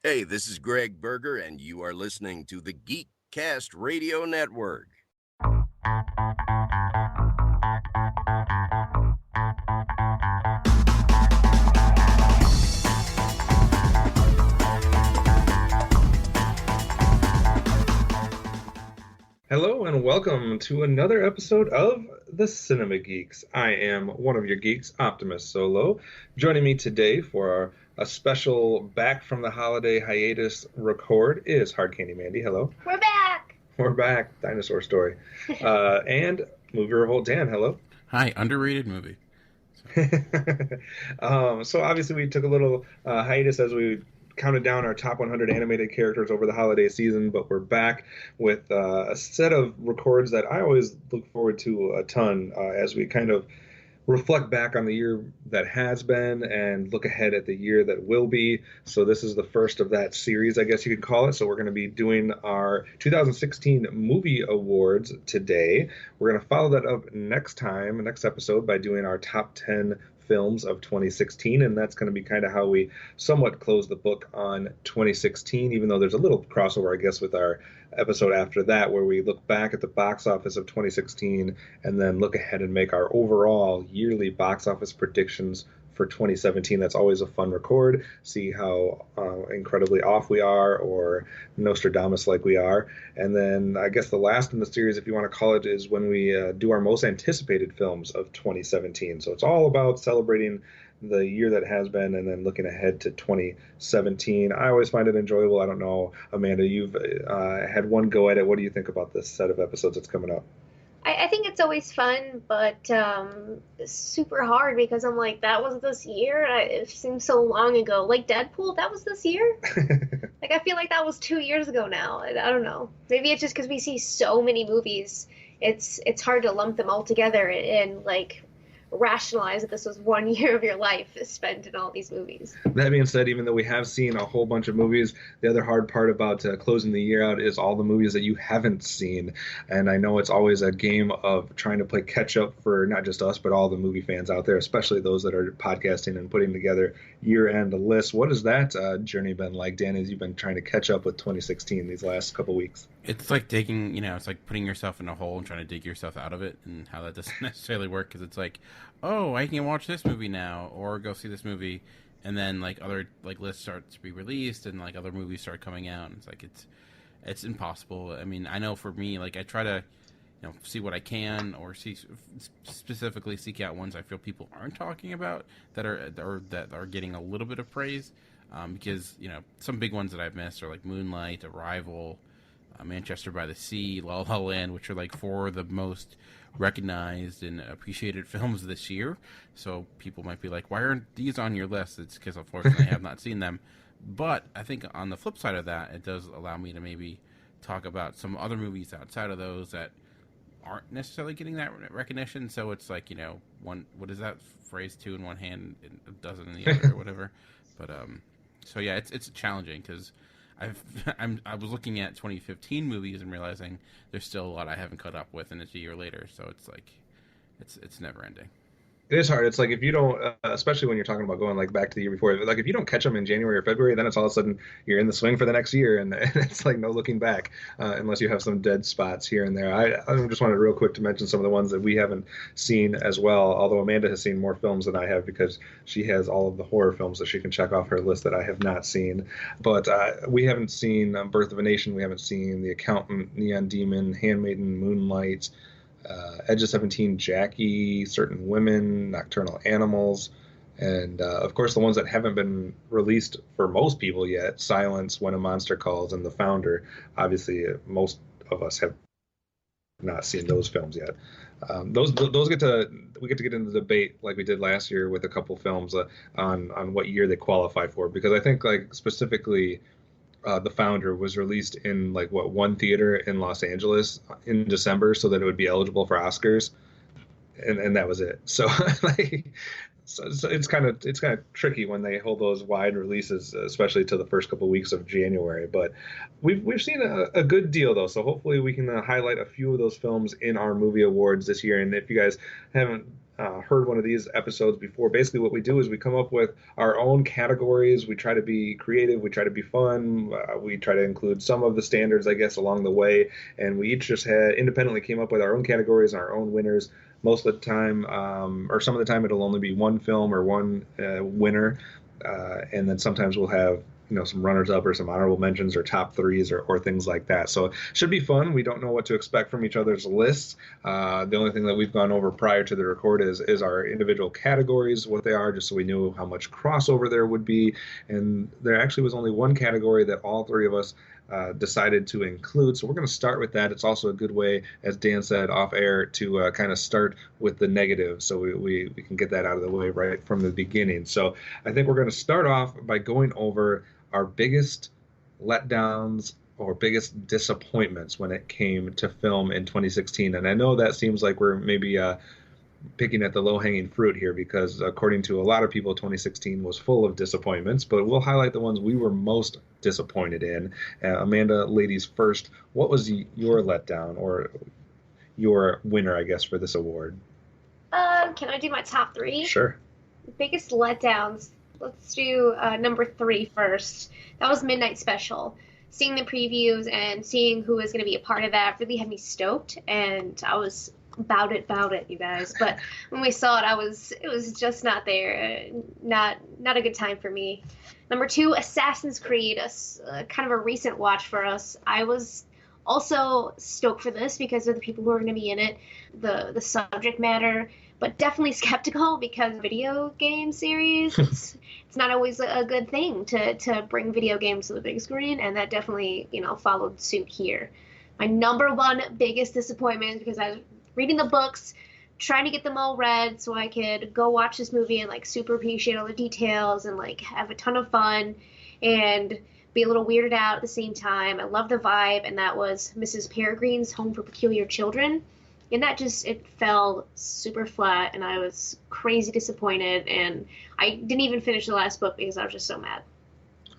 Hey, this is Greg Berger, and you are listening to the Geekcast Radio Network. Hello and welcome to another episode of the Cinema Geeks. I am one of your geeks, Optimus Solo. Joining me today for a special back from the holiday hiatus record is Hard Candy Mandy. Hello. We're back. We're back. Dinosaur Story. And Movie Revolt Dan. Hello. Hi, underrated movie. So obviously we took a little hiatus as we counted down our top 100 animated characters over the holiday season, but we're back with a set of records that I always look forward to a ton as we kind of reflect back on the year that has been and look ahead at the year that will be. So this is the first of that series, I guess you could call it. So we're going to be doing our 2016 movie awards today. We're going to follow that up next episode, by doing our top 10 films of 2016, and that's going to be kind of how we somewhat close the book on 2016, even though there's a little crossover, I guess, with our episode after that, where we look back at the box office of 2016 and then look ahead and make our overall yearly box office predictions for 2017. That's always a fun record. See how incredibly off we are, or Nostradamus like we are. And then I guess the last in the series, if you want to call it, is when we do our most anticipated films of 2017. So it's all about celebrating the year that has been and then looking ahead to 2017. I always find it enjoyable. I don't know, Amanda, you've had one go at it. What do you think about this set of episodes that's coming up? I think it's always fun, but super hard because I'm like, that was this year? It seems so long ago. Like Deadpool, that was this year? Like, I feel like that was 2 years ago now. I don't know. Maybe it's just because we see so many movies. It's hard to lump them all together and like rationalize that this was 1 year of your life spent in all these movies. That being said, even though we have seen a whole bunch of movies, the other hard part about closing the year out is all the movies that you haven't seen. And I know it's always a game of trying to play catch up for not just us, but all the movie fans out there, especially those that are podcasting and putting together year-end lists. What has that journey been like, Dan, as you've been trying to catch up with 2016 these last couple weeks? It's like digging, it's like putting yourself in a hole and trying to dig yourself out of it, and how that doesn't necessarily work, because it's like, oh, I can watch this movie now, or go see this movie, and then like other like lists start to be released, and like other movies start coming out, and it's like it's impossible. I mean, I know for me, like I try to see what I can, or specifically seek out ones I feel people aren't talking about that are getting a little bit of praise, because some big ones that I've missed are like Moonlight, Arrival, Manchester by the Sea, La La Land, which are like four of the most recognized and appreciated films this year. So people might be like, why aren't these on your list? It's because unfortunately I have not seen them. But I think on the flip side of that, it does allow me to maybe talk about some other movies outside of those that aren't necessarily getting that recognition. So it's like, what is that phrase, two in one hand and a dozen in the other, or whatever. But so yeah, it's challenging, because I was looking at 2015 movies and realizing there's still a lot I haven't caught up with, and it's a year later. So it's like, it's never ending. It is hard. It's like if you don't, especially when you're talking about going like back to the year before, like if you don't catch them in January or February, then it's all of a sudden you're in the swing for the next year, and it's like no looking back, unless you have some dead spots here and there. I just wanted real quick to mention some of the ones that we haven't seen as well, although Amanda has seen more films than I have, because she has all of the horror films that she can check off her list that I have not seen. But we haven't seen Birth of a Nation, we haven't seen The Accountant, Neon Demon, Handmaiden, Moonlight, Edge of 17, Jackie, Certain Women, Nocturnal Animals, and of course the ones that haven't been released for most people yet, Silence, When a Monster Calls, and The Founder. Obviously, most of us have not seen those films yet. Those we get to get into the debate like we did last year with a couple films on what year they qualify for, because I think like specifically The Founder was released in like one theater in Los Angeles in December, so that it would be eligible for Oscars, and that was it. So like, so it's kind of tricky when they hold those wide releases, especially to the first couple of weeks of January. But we've seen a good deal though, so hopefully we can highlight a few of those films in our movie awards this year. And if you guys haven't heard one of these episodes before, basically what we do is we come up with our own categories. We try to be creative. We try to be fun. We try to include some of the standards, I guess, along the way. And we each just had independently came up with our own categories and our own winners. Most of the time, or some of the time, it'll only be one film or one winner. And then sometimes we'll have some runners up or some honorable mentions or top threes or things like that. So it should be fun. We don't know what to expect from each other's lists. The only thing that we've gone over prior to the record is our individual categories, what they are, just so we knew how much crossover there would be. And there actually was only one category that all three of us decided to include. So we're going to start with that. It's also a good way, as Dan said off air, to kind of start with the negative, so we can get that out of the way right from the beginning. So I think we're going to start off by going over our biggest letdowns or biggest disappointments when it came to film in 2016. And I know that seems like we're maybe picking at the low-hanging fruit here, because according to a lot of people, 2016 was full of disappointments, but we'll highlight the ones we were most disappointed in. Amanda, ladies first, what was your letdown or your winner, I guess, for this award? Can I do my top three? Sure. Biggest letdowns. Let's do number 3 first. That was Midnight Special. Seeing the previews and seeing who was going to be a part of that really had me stoked, and I was about it, you guys. But when we saw it, it was just not there. Not a good time for me. Number 2, Assassin's Creed, kind of a recent watch for us. I was also stoked for this because of the people who are going to be in it, the subject matter, but definitely skeptical because video game series, it's not always a good thing to bring video games to the big screen, and that definitely, followed suit here. My number one biggest disappointment, because I was reading the books, trying to get them all read so I could go watch this movie and super appreciate all the details and have a ton of fun and be a little weirded out at the same time. I love the vibe, and that was Mrs. Peregrine's Home for Peculiar Children. And that it fell super flat, and I was crazy disappointed, and I didn't even finish the last book because I was just so mad.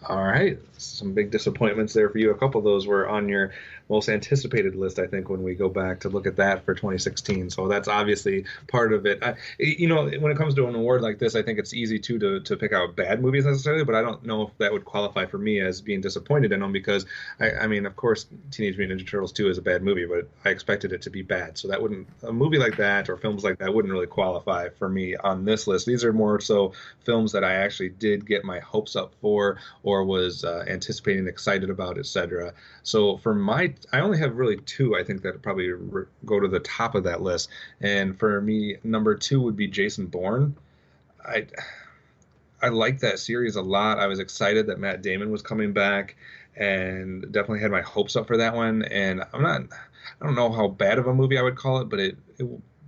All right. Some big disappointments there for you. A couple of those were on your most anticipated list, I think, when we go back to look at that for 2016. So that's obviously part of it. When it comes to an award like this, I think it's easy, too, to pick out bad movies necessarily, but I don't know if that would qualify for me as being disappointed in them because, I mean, of course, Teenage Mutant Ninja Turtles 2 is a bad movie, but I expected it to be bad. So a movie like that or films like that wouldn't really qualify for me on this list. These are more so films that I actually did get my hopes up for or was anticipating, excited about, etc. So I only have really 2, I think, that probably go to the top of that list. And for me, number 2 would be Jason Bourne. I like that series a lot. I was excited that Matt Damon was coming back and definitely had my hopes up for that one. And I don't know how bad of a movie I would call it, but it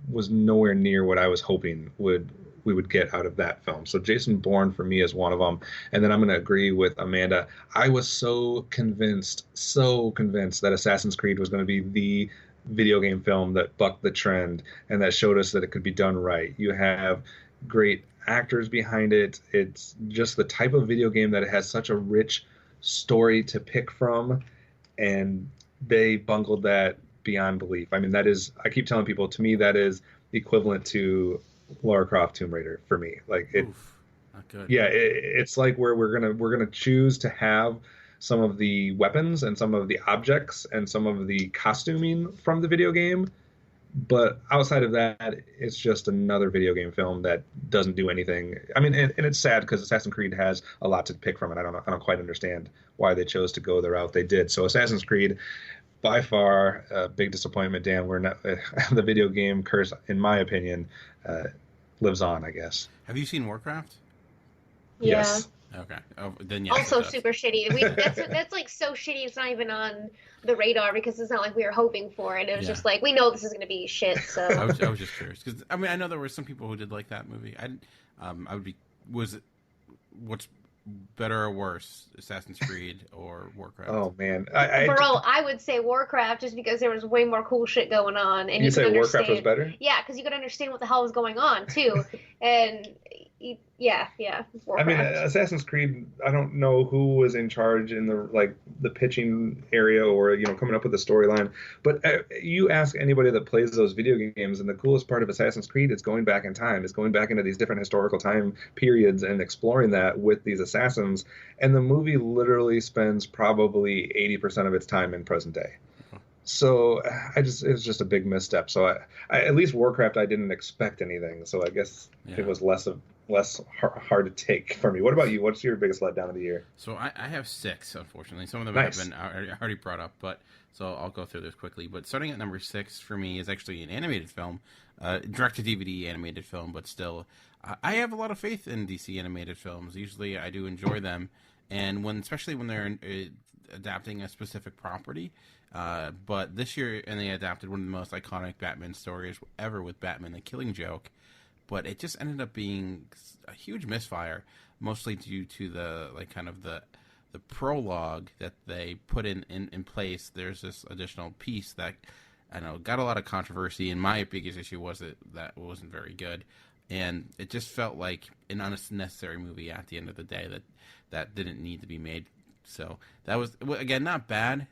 was nowhere near what I was hoping we would get out of that film. So Jason Bourne for me is one of them. And then I'm going to agree with Amanda. I was so convinced that Assassin's Creed was going to be the video game film that bucked the trend and that showed us that it could be done right. You have great actors behind it. It's just the type of video game that it has such a rich story to pick from, and they bungled that beyond belief. I mean, I keep telling people, to me, that is equivalent to Lara Croft Tomb Raider for me. Oof, not good. Yeah, it's like where we're gonna choose to have some of the weapons and some of the objects and some of the costuming from the video game, but outside of that, it's just another video game film that doesn't do anything. I mean, and it's sad because Assassin's Creed has a lot to pick from, and I don't quite understand why they chose to go the route they did. So Assassin's Creed, by far, a big disappointment. Dan, we're not the video game curse, in my opinion, lives on, I guess. Have you seen Warcraft? Yeah. Yes. Okay. Oh, then yeah. Also super shitty. That's so shitty. It's not even on the radar because it's not like we were hoping for it. It was just we know this is going to be shit. So I was just curious because I know there were some people who did like that movie. What's better or worse, Assassin's Creed or Warcraft? Oh man, I would say Warcraft just because there was way more cool shit going on, and you say Warcraft was better? Yeah, because you could understand what the hell was going on too, and Yeah, I mean, Warcraft. Assassin's Creed, I don't know who was in charge in the pitching area or coming up with the storyline, but you ask anybody that plays those video games, and the coolest part of Assassin's Creed is going back in time. It's going back into these different historical time periods and exploring that with these assassins. And the movie literally spends probably 80% of its time in present day. So it was just a big misstep. So at least Warcraft, I didn't expect anything. So I guess it was less hard to take for me. What about you? What's your biggest letdown of the year? So I have 6, unfortunately. Some of them Nice. have been already brought up, but so I'll go through this quickly. But starting at number 6 for me is actually an animated film, direct-to-DVD animated film, but still, I have a lot of faith in DC animated films. Usually I do enjoy them, and especially when they're adapting a specific property. But this year, and they adapted one of the most iconic Batman stories ever with Batman: The Killing Joke. But it just ended up being a huge misfire, mostly due to the prologue that they put in place. There's this additional piece that I know got a lot of controversy, and my biggest issue was that wasn't very good, and it just felt like an unnecessary movie at the end of the day that didn't need to be made. So that was, again, not bad,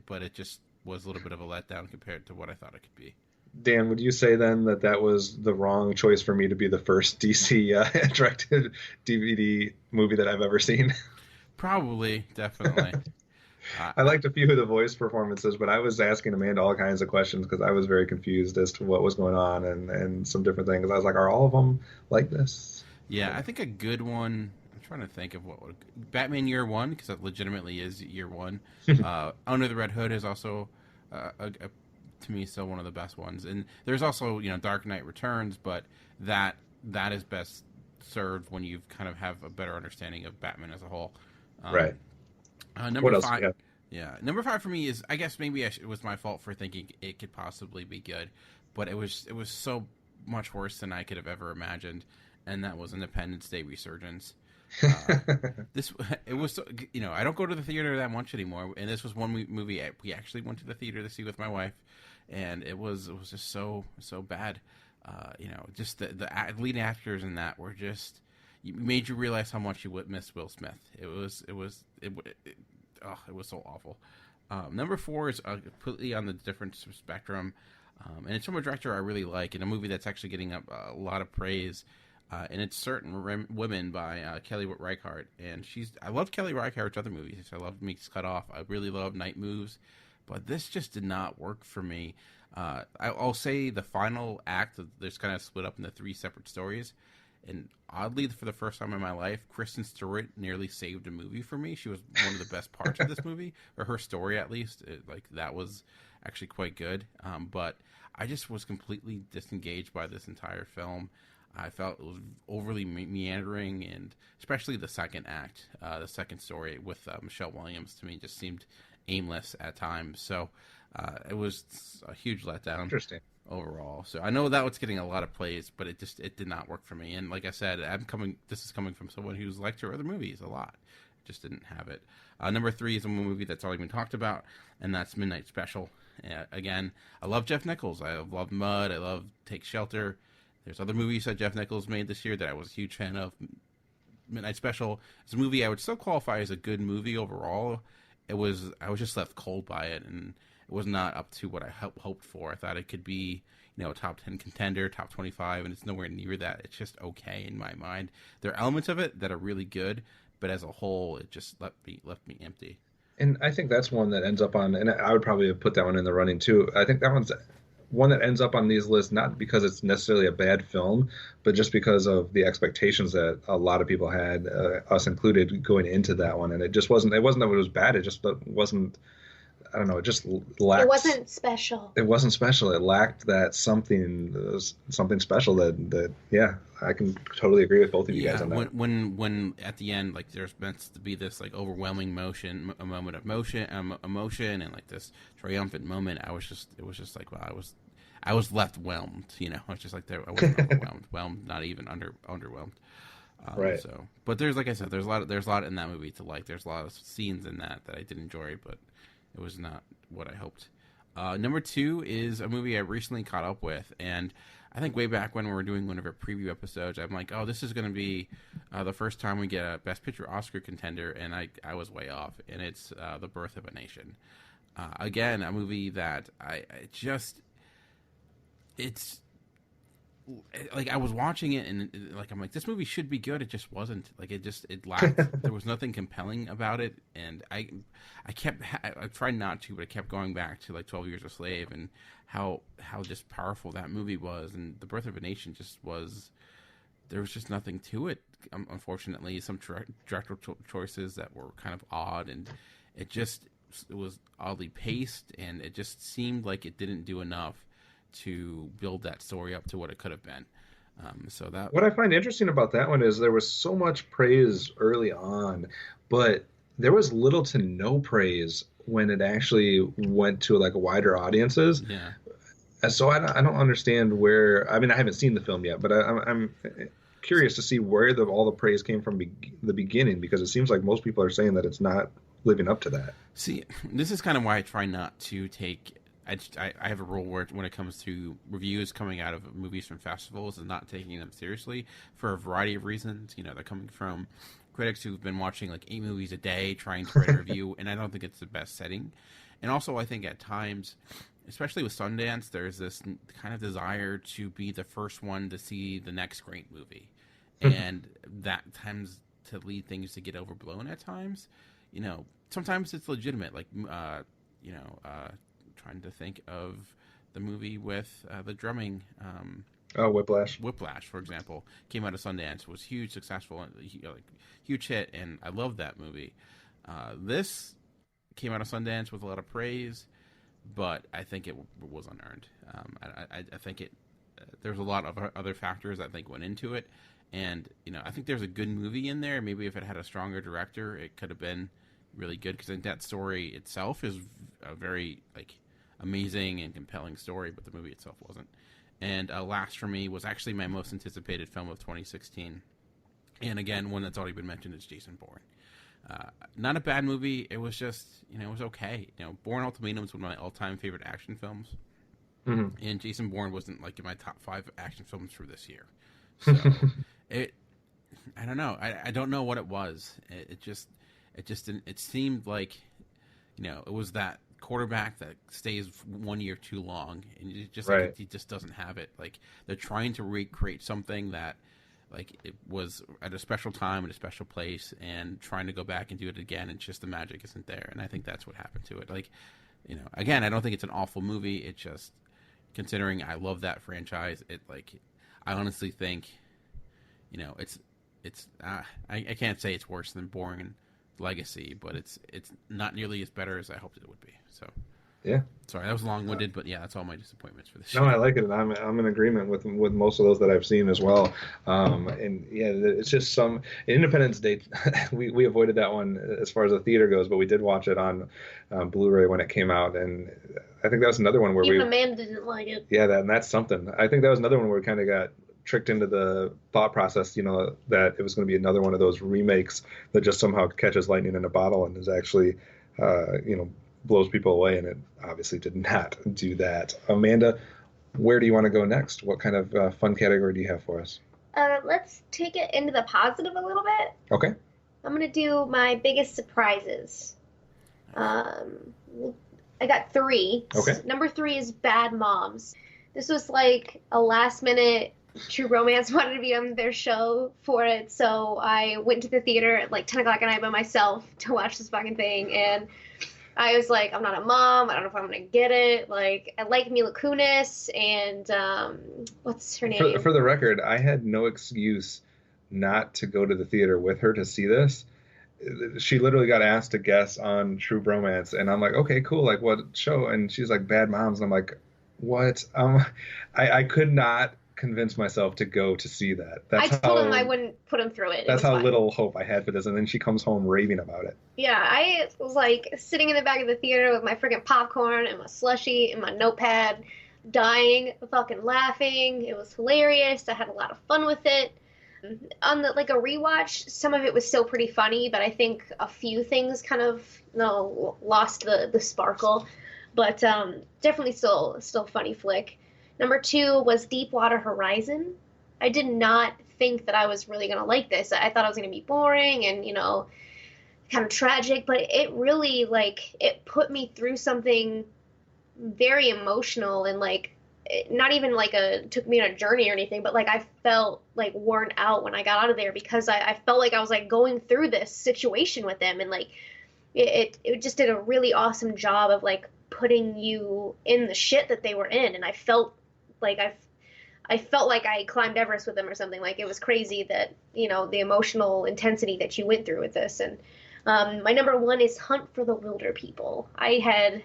but it just was a little bit of a letdown compared to what I thought it could be. Dan, would you say then that was the wrong choice for me to be the first DC directed DVD movie that I've ever seen? Probably, definitely. I liked a few of the voice performances, but I was asking Amanda all kinds of questions because I was very confused as to what was going on and some different things. I was like, are all of them like this? Yeah, I think a good one. I'm trying to think of what would Batman Year One, because that legitimately is Year One. Under the Red Hood is also to me still one of the best ones, and there's also Dark Knight Returns, but that is best served when you kind of have a better understanding of Batman as a whole. Right. Number what else? 5. Yeah, number 5 for me is, I guess maybe it was my fault for thinking it could possibly be good, but it was so much worse than I could have ever imagined, and that was Independence Day Resurgence. It was I don't go to the theater that much anymore, and this was one movie we actually went to the theater to see with my wife, and it was just so bad. Just the lead actors in that were just made you realize how much you would miss Will Smith. It was so awful. Number 4 is completely on the different spectrum, and it's from a director I really like, and a movie that's actually getting a lot of praise. And it's Certain Women by Kelly Reichardt. And I love Kelly Reichardt's other movies. I love Meek's Cut Off. I really love Night Moves. But this just did not work for me. I'll say the final act, there's kind of split up into 3 separate stories. And oddly, for the first time in my life, Kristen Stewart nearly saved a movie for me. She was one of the best parts of this movie, or her story at least. That was actually quite good. But I just was completely disengaged by this entire film. I felt it was overly meandering, and especially the second act, the second story with Michelle Williams, to me just seemed aimless at times. So it was a huge letdown. Interesting. Overall. So I know that was getting a lot of plays, but it did not work for me. And like I said, this is coming from someone who's liked her other movies a lot. Just didn't have it. Number 3 is a movie that's already been talked about, and that's Midnight Special. Again, I love Jeff Nichols. I love Mud. I love Take Shelter. There's other movies that Jeff Nichols made this year that I was a huge fan of. Midnight Special is a movie I would still qualify as a good movie overall. I was just left cold by it, and it was not up to what I hoped for. I thought it could be, a top 10 contender, top 25, and it's nowhere near that. It's just okay in my mind. There are elements of it that are really good, but as a whole, it just left me empty. And I think that's one that ends up on, and I would probably have put that one in the running too. I think that one's one that ends up on these lists, not because it's necessarily a bad film, but just because of the expectations that a lot of people had, us included, going into that one. And it wasn't that it was bad. It just wasn't, I don't know, it just lacked. It wasn't special. It wasn't special. It lacked that something special that yeah, I can totally agree with both of you guys on that. When at the end, there's meant to be this overwhelming a moment of emotion, and this triumphant moment. It was just like, wow, I was left whelmed. I was just I wasn't overwhelmed, not even underwhelmed. Right. So, but there's, like I said, there's a lot in that movie to like. There's a lot of scenes in that I did enjoy, but it was not what I hoped. Number 2 is a movie I recently caught up with, and I think way back when we were doing one of our preview episodes, I'm like, oh, this is going to be the first time we get a Best Picture Oscar contender, and I was way off, and it's The Birth of a Nation. Again, a movie that it's like I was watching it and like I'm like, this movie should be good. It just wasn't. Like it lacked. There was nothing compelling about it, and I tried not to, but I kept going back to like 12 Years a Slave and how just powerful that movie was, and The Birth of a Nation just was. There was just nothing to it. Unfortunately, some directorial choices that were kind of odd, and it was oddly paced, and it just seemed like it didn't do enough to build that story up to what it could have been. So that what I find interesting about that one is there was so much praise early on, but there was little to no praise when it actually went to like wider audiences. Yeah. And so I don't understand where. I mean, I haven't seen the film yet, but I'm curious to see where all the praise came from the beginning, because it seems like most people are saying that it's not living up to that. See, this is kind of why I try not to take. I have a rule where when it comes to reviews coming out of movies from festivals and not taking them seriously for a variety of reasons. You know, they're coming from critics who've been watching like 8 movies a day trying to write a review, and I don't think it's the best setting. And also, I think at times, especially with Sundance, there's this kind of desire to be the first one to see the next great movie, and that tends to lead things to get overblown at times. You know, sometimes it's legitimate, like trying to think of the movie with the drumming. Whiplash. Whiplash, for example, came out of Sundance, was huge, successful, huge hit, and I loved that movie. This came out of Sundance with a lot of praise, but I think it was unearned. I think there's a lot of other factors that I think went into it, and I think there's a good movie in there. Maybe if it had a stronger director, it could have been really good, because I think that story itself is a very amazing and compelling story, but the movie itself wasn't. And Last for me was actually my most anticipated film of 2016, and again, one that's already been mentioned is Jason Bourne. Not a bad movie. It was just it was okay. Bourne Ultimatum is one of my all-time favorite action films, and Jason Bourne wasn't in my top 5 action films for this year. So I don't know. I don't know what it was. It just didn't. It seemed like it was that quarterback that stays 1 year too long, and it just right. He just doesn't have it. Like, they're trying to recreate something that it was at a special time at a special place, and trying to go back and do it again, and just the magic isn't there. And I think that's what happened to it. Again, I don't think it's an awful movie. It just, considering I love that franchise, I honestly think I can't say it's worse than Bourne Legacy, but it's not nearly as better as I hoped it would be. So yeah, sorry, that was long-winded, but yeah, that's all my disappointments for this year. No, I like it, and I'm in agreement with most of those that I've seen as well. And yeah, it's just some Independence Day. we avoided that one as far as the theater goes, but we did watch it on Blu-ray when it came out, and I think that was another one where even Amanda didn't like it. Yeah, that's something. I think that was another one where we kind of got tricked into the thought process, that it was going to be another one of those remakes that just somehow catches lightning in a bottle and is actually, blows people away. And it obviously did not do that. Amanda, where do you want to go next? What kind of fun category do you have for us? Let's take it into the positive a little bit. Okay. I'm going to do my biggest surprises. I got 3. Okay. Number 3 is Bad Moms. This was like a last minute True Romance wanted to be on their show for it, so I went to the theater at 10 o'clock at night by myself to watch this fucking thing, and I was like, I'm not a mom, I don't know if I'm gonna get it. I like Mila Kunis, and what's her name? For the record, I had no excuse not to go to the theater with her to see this. She literally got asked to guest on True Bromance, and I'm like, okay, cool, what show? And she's like, Bad Moms, and I'm like, what? I could not convince myself to go to see that. I told him I wouldn't put him through it. That's how little hope I had for this, and then she comes home raving about it. Yeah, I was sitting in the back of the theater with my freaking popcorn and my slushie and my notepad, dying, fucking laughing. It was hilarious. I had a lot of fun with it. On a rewatch, some of it was still pretty funny, but I think a few things kind of lost the sparkle. But definitely still funny flick. Number 2 was Deepwater Horizon. I did not think that I was really gonna like this. I thought it was gonna be boring and, kind of tragic, but it really, like, it put me through something very emotional, and like not even like took me on a journey or anything, but like I felt like worn out when I got out of there, because I felt like I was like going through this situation with them, and like it just did a really awesome job of like putting you in the shit that they were in, and I felt like I felt like I climbed Everest with them or something. Like, it was crazy that, the emotional intensity that you went through with this. And my number 1 is Hunt for the Wilder People. I had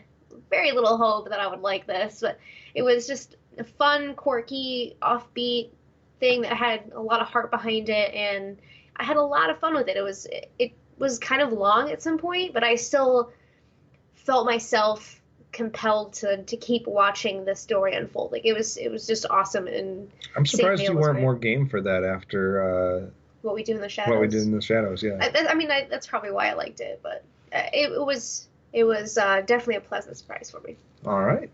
very little hope that I would like this, but it was just a fun, quirky, offbeat thing that had a lot of heart behind it, and I had a lot of fun with it. It was kind of long at some point, but I still felt myself compelled to keep watching the story unfold. Like, it was just awesome. And I'm surprised you weren't more game for that after What We Do in the Shadows. What We Did in the Shadows, yeah. I mean, that's probably why I liked it, but it was definitely a pleasant surprise for me. All right.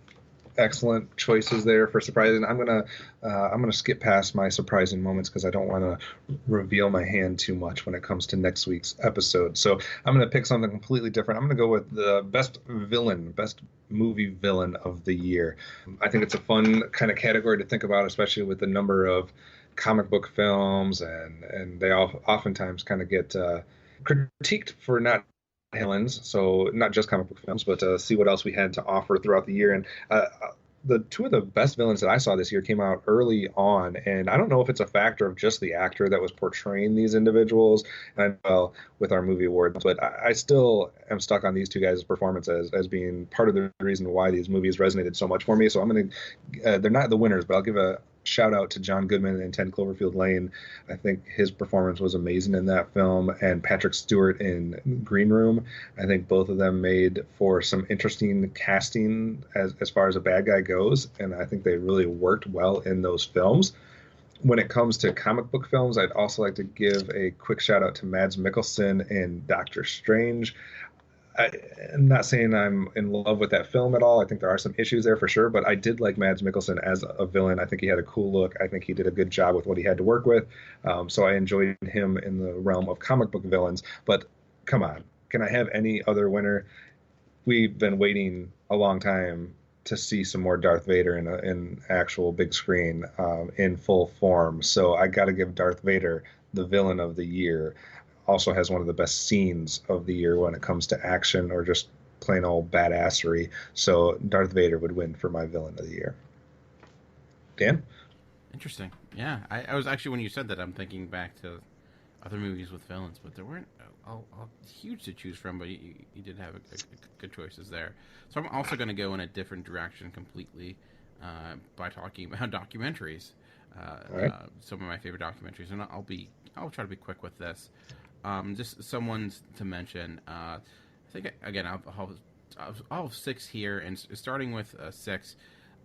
Excellent choices there for surprising. I'm gonna skip past my surprising moments because I don't want to reveal my hand too much when it comes to next week's episode. So I'm gonna pick something completely different. I'm gonna go with the best movie villain of the year. I think it's a fun kind of category to think about, especially with the number of comic book films, and they all oftentimes kind of get critiqued for not villains, so not just comic book films, but see what else we had to offer throughout the year. And the 2 of the best villains that I saw this year came out early on, and I don't know if it's a factor of just the actor that was portraying these individuals, and well, with our movie awards, but I still am stuck on these 2 guys' performances as being part of the reason why these movies resonated so much for me. So I'm gonna they're not the winners, but I'll give a shout out to John Goodman in 10 Cloverfield Lane. I think his performance was amazing in that film, and Patrick Stewart in Green Room. I think both of them made for some interesting casting as far as a bad guy goes, and I think they really worked well in those films. When it comes to comic book films, I'd also like to give a quick shout out to Mads Mikkelsen in Doctor Strange. I'm not saying I'm in love with that film at all. I think there are some issues there for sure, but I did like Mads Mikkelsen as a villain. I think he had a cool look. I think he did a good job with what he had to work with. So I enjoyed him in the realm of comic book villains. But come on, can I have any other winner? We've been waiting a long time to see some more Darth Vader in actual big screen in full form. So I got to give Darth Vader the villain of the year. Also has one of the best scenes of the year when it comes to action or just plain old badassery. So Darth Vader would win for my villain of the year. Dan? Interesting. Yeah, I was actually, when you said that, I'm thinking back to other movies with villains, but there weren't huge to choose from, but you did have good choices there. So I'm also going to go in a different direction completely by talking about documentaries. Right. Some of my favorite documentaries, and I'll try to be quick with this. Just some ones to mention. I think, again, I'll have 6 here, and starting with 6,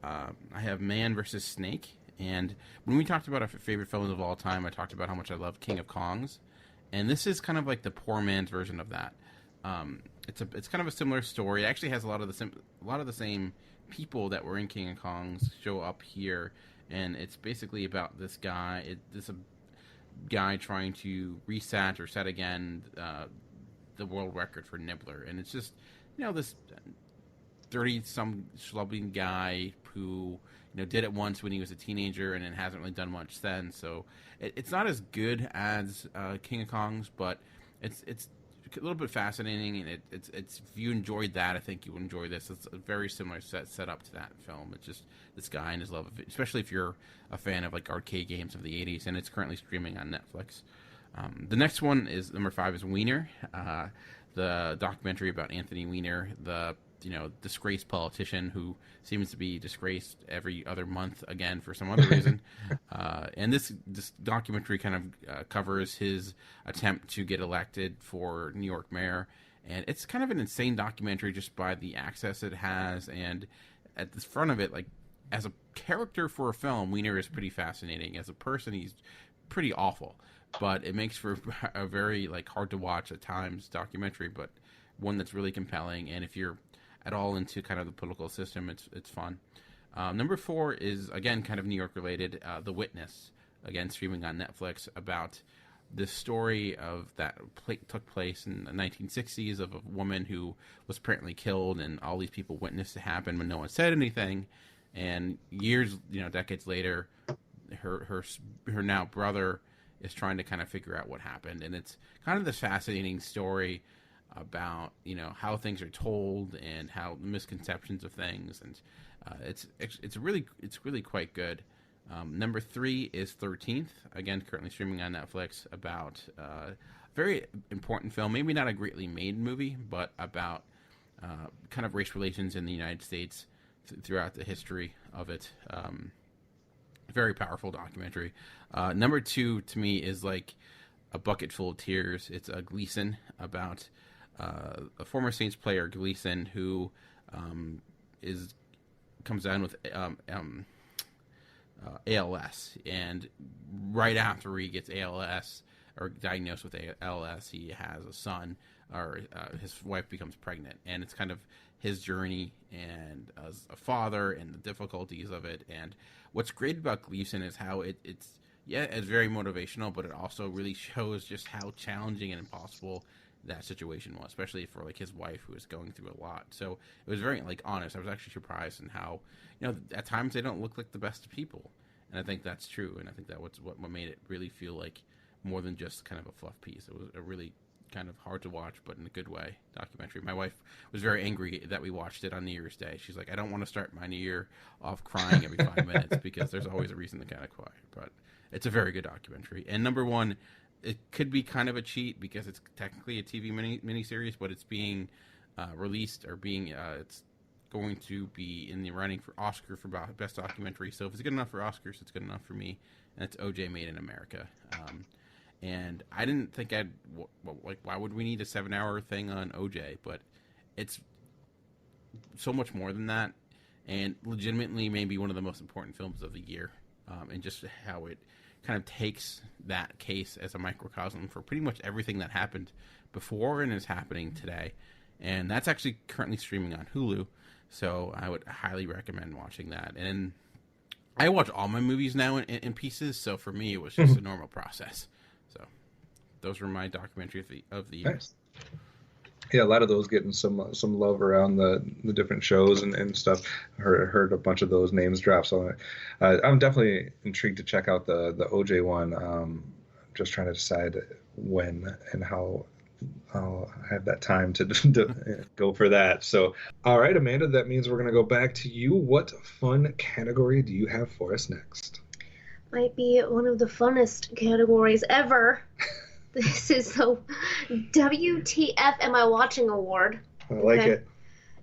I have Man vs. Snake. And when we talked about our favorite films of all time, I talked about how much I love King of Kongs, and this is kind of like the poor man's version of that. It's kind of a similar story. It actually has a lot of the same people that were in King of Kongs show up here, and it's basically about this guy. This guy trying to reset or set again the world record for Nibbler, and it's just this 30-some schlubbing guy who did it once when he was a teenager and then hasn't really done much since. So it's not as good as King of Kongs, but it's a little bit fascinating, and it's if you enjoyed that, I think you would enjoy this. It's a very similar set up to that film. It's just this guy and his love of it, especially if you're a fan of like arcade games of the 80s, and it's currently streaming on Netflix. The next one is number 5 is Weiner, the documentary about Anthony Weiner, the disgraced politician who seems to be disgraced every other month again for some other reason. And this documentary kind of covers his attempt to get elected for New York mayor. And it's kind of an insane documentary just by the access it has. And at the front of it, like, as a character for a film, Weiner is pretty fascinating. As a person, he's pretty awful. But it makes for a very hard to watch at times documentary, but one that's really compelling. And if you're at all into kind of the political system, it's fun. Number 4 is, again, kind of New York related, The Witness, again, streaming on Netflix, about the story of that took place in the 1960s of a woman who was apparently killed, and all these people witnessed it happen when no one said anything. And years, decades later, her now brother is trying to kind of figure out what happened. And it's kind of this fascinating story about, how things are told and how misconceptions of things. And it's really quite good. Number 3 is 13th, again, currently streaming on Netflix, about a very important film, maybe not a greatly made movie, but about kind of race relations in the United States throughout the history of it. Very powerful documentary. Number 2 to me is like a bucket full of tears. It's a Gleason, about a former Saints player, Gleason, who comes down with ALS, and right after he gets ALS or diagnosed with ALS, he has a son, or his wife becomes pregnant, and it's kind of his journey and as a father and the difficulties of it. And what's great about Gleason is how it's very motivational, but it also really shows just how challenging and impossible that situation was, especially for like his wife, who was going through a lot. So it was very like honest. I was actually surprised in how, at times they don't look like the best of people, and I think that's true. And I think that was what made it really feel like more than just kind of a fluff piece. It was a really kind of hard to watch, but in a good way, documentary. My wife was very angry that we watched it on New Year's Day. She's like, I don't want to start my New Year off crying every 5 minutes, because there's always a reason to kind of cry. But it's a very good documentary. And number 1, it could be kind of a cheat because it's technically a TV miniseries, but it's being released, or it's going to be in the running for Oscar for Best Documentary. So if it's good enough for Oscars, it's good enough for me. And it's OJ Made in America. And I didn't think why would we need a 7-hour thing on OJ? But it's so much more than that, and legitimately maybe one of the most important films of the year, and just how it kind of takes that case as a microcosm for pretty much everything that happened before and is happening today. And that's actually currently streaming on Hulu, so I would highly recommend watching that. And I watch all my movies now in pieces, so for me it was just a normal process. So those were my documentary of the year. Nice. Yeah, a lot of those getting some love around the different shows and stuff. Heard a bunch of those names drop, so I'm definitely intrigued to check out the OJ one. Just trying to decide when and how I'll have that time to go for that. So, all right, Amanda, that means we're going to go back to you. What fun category do you have for us next? Might be one of the funnest categories ever. This is the WTF Am I Watching Award. I like it.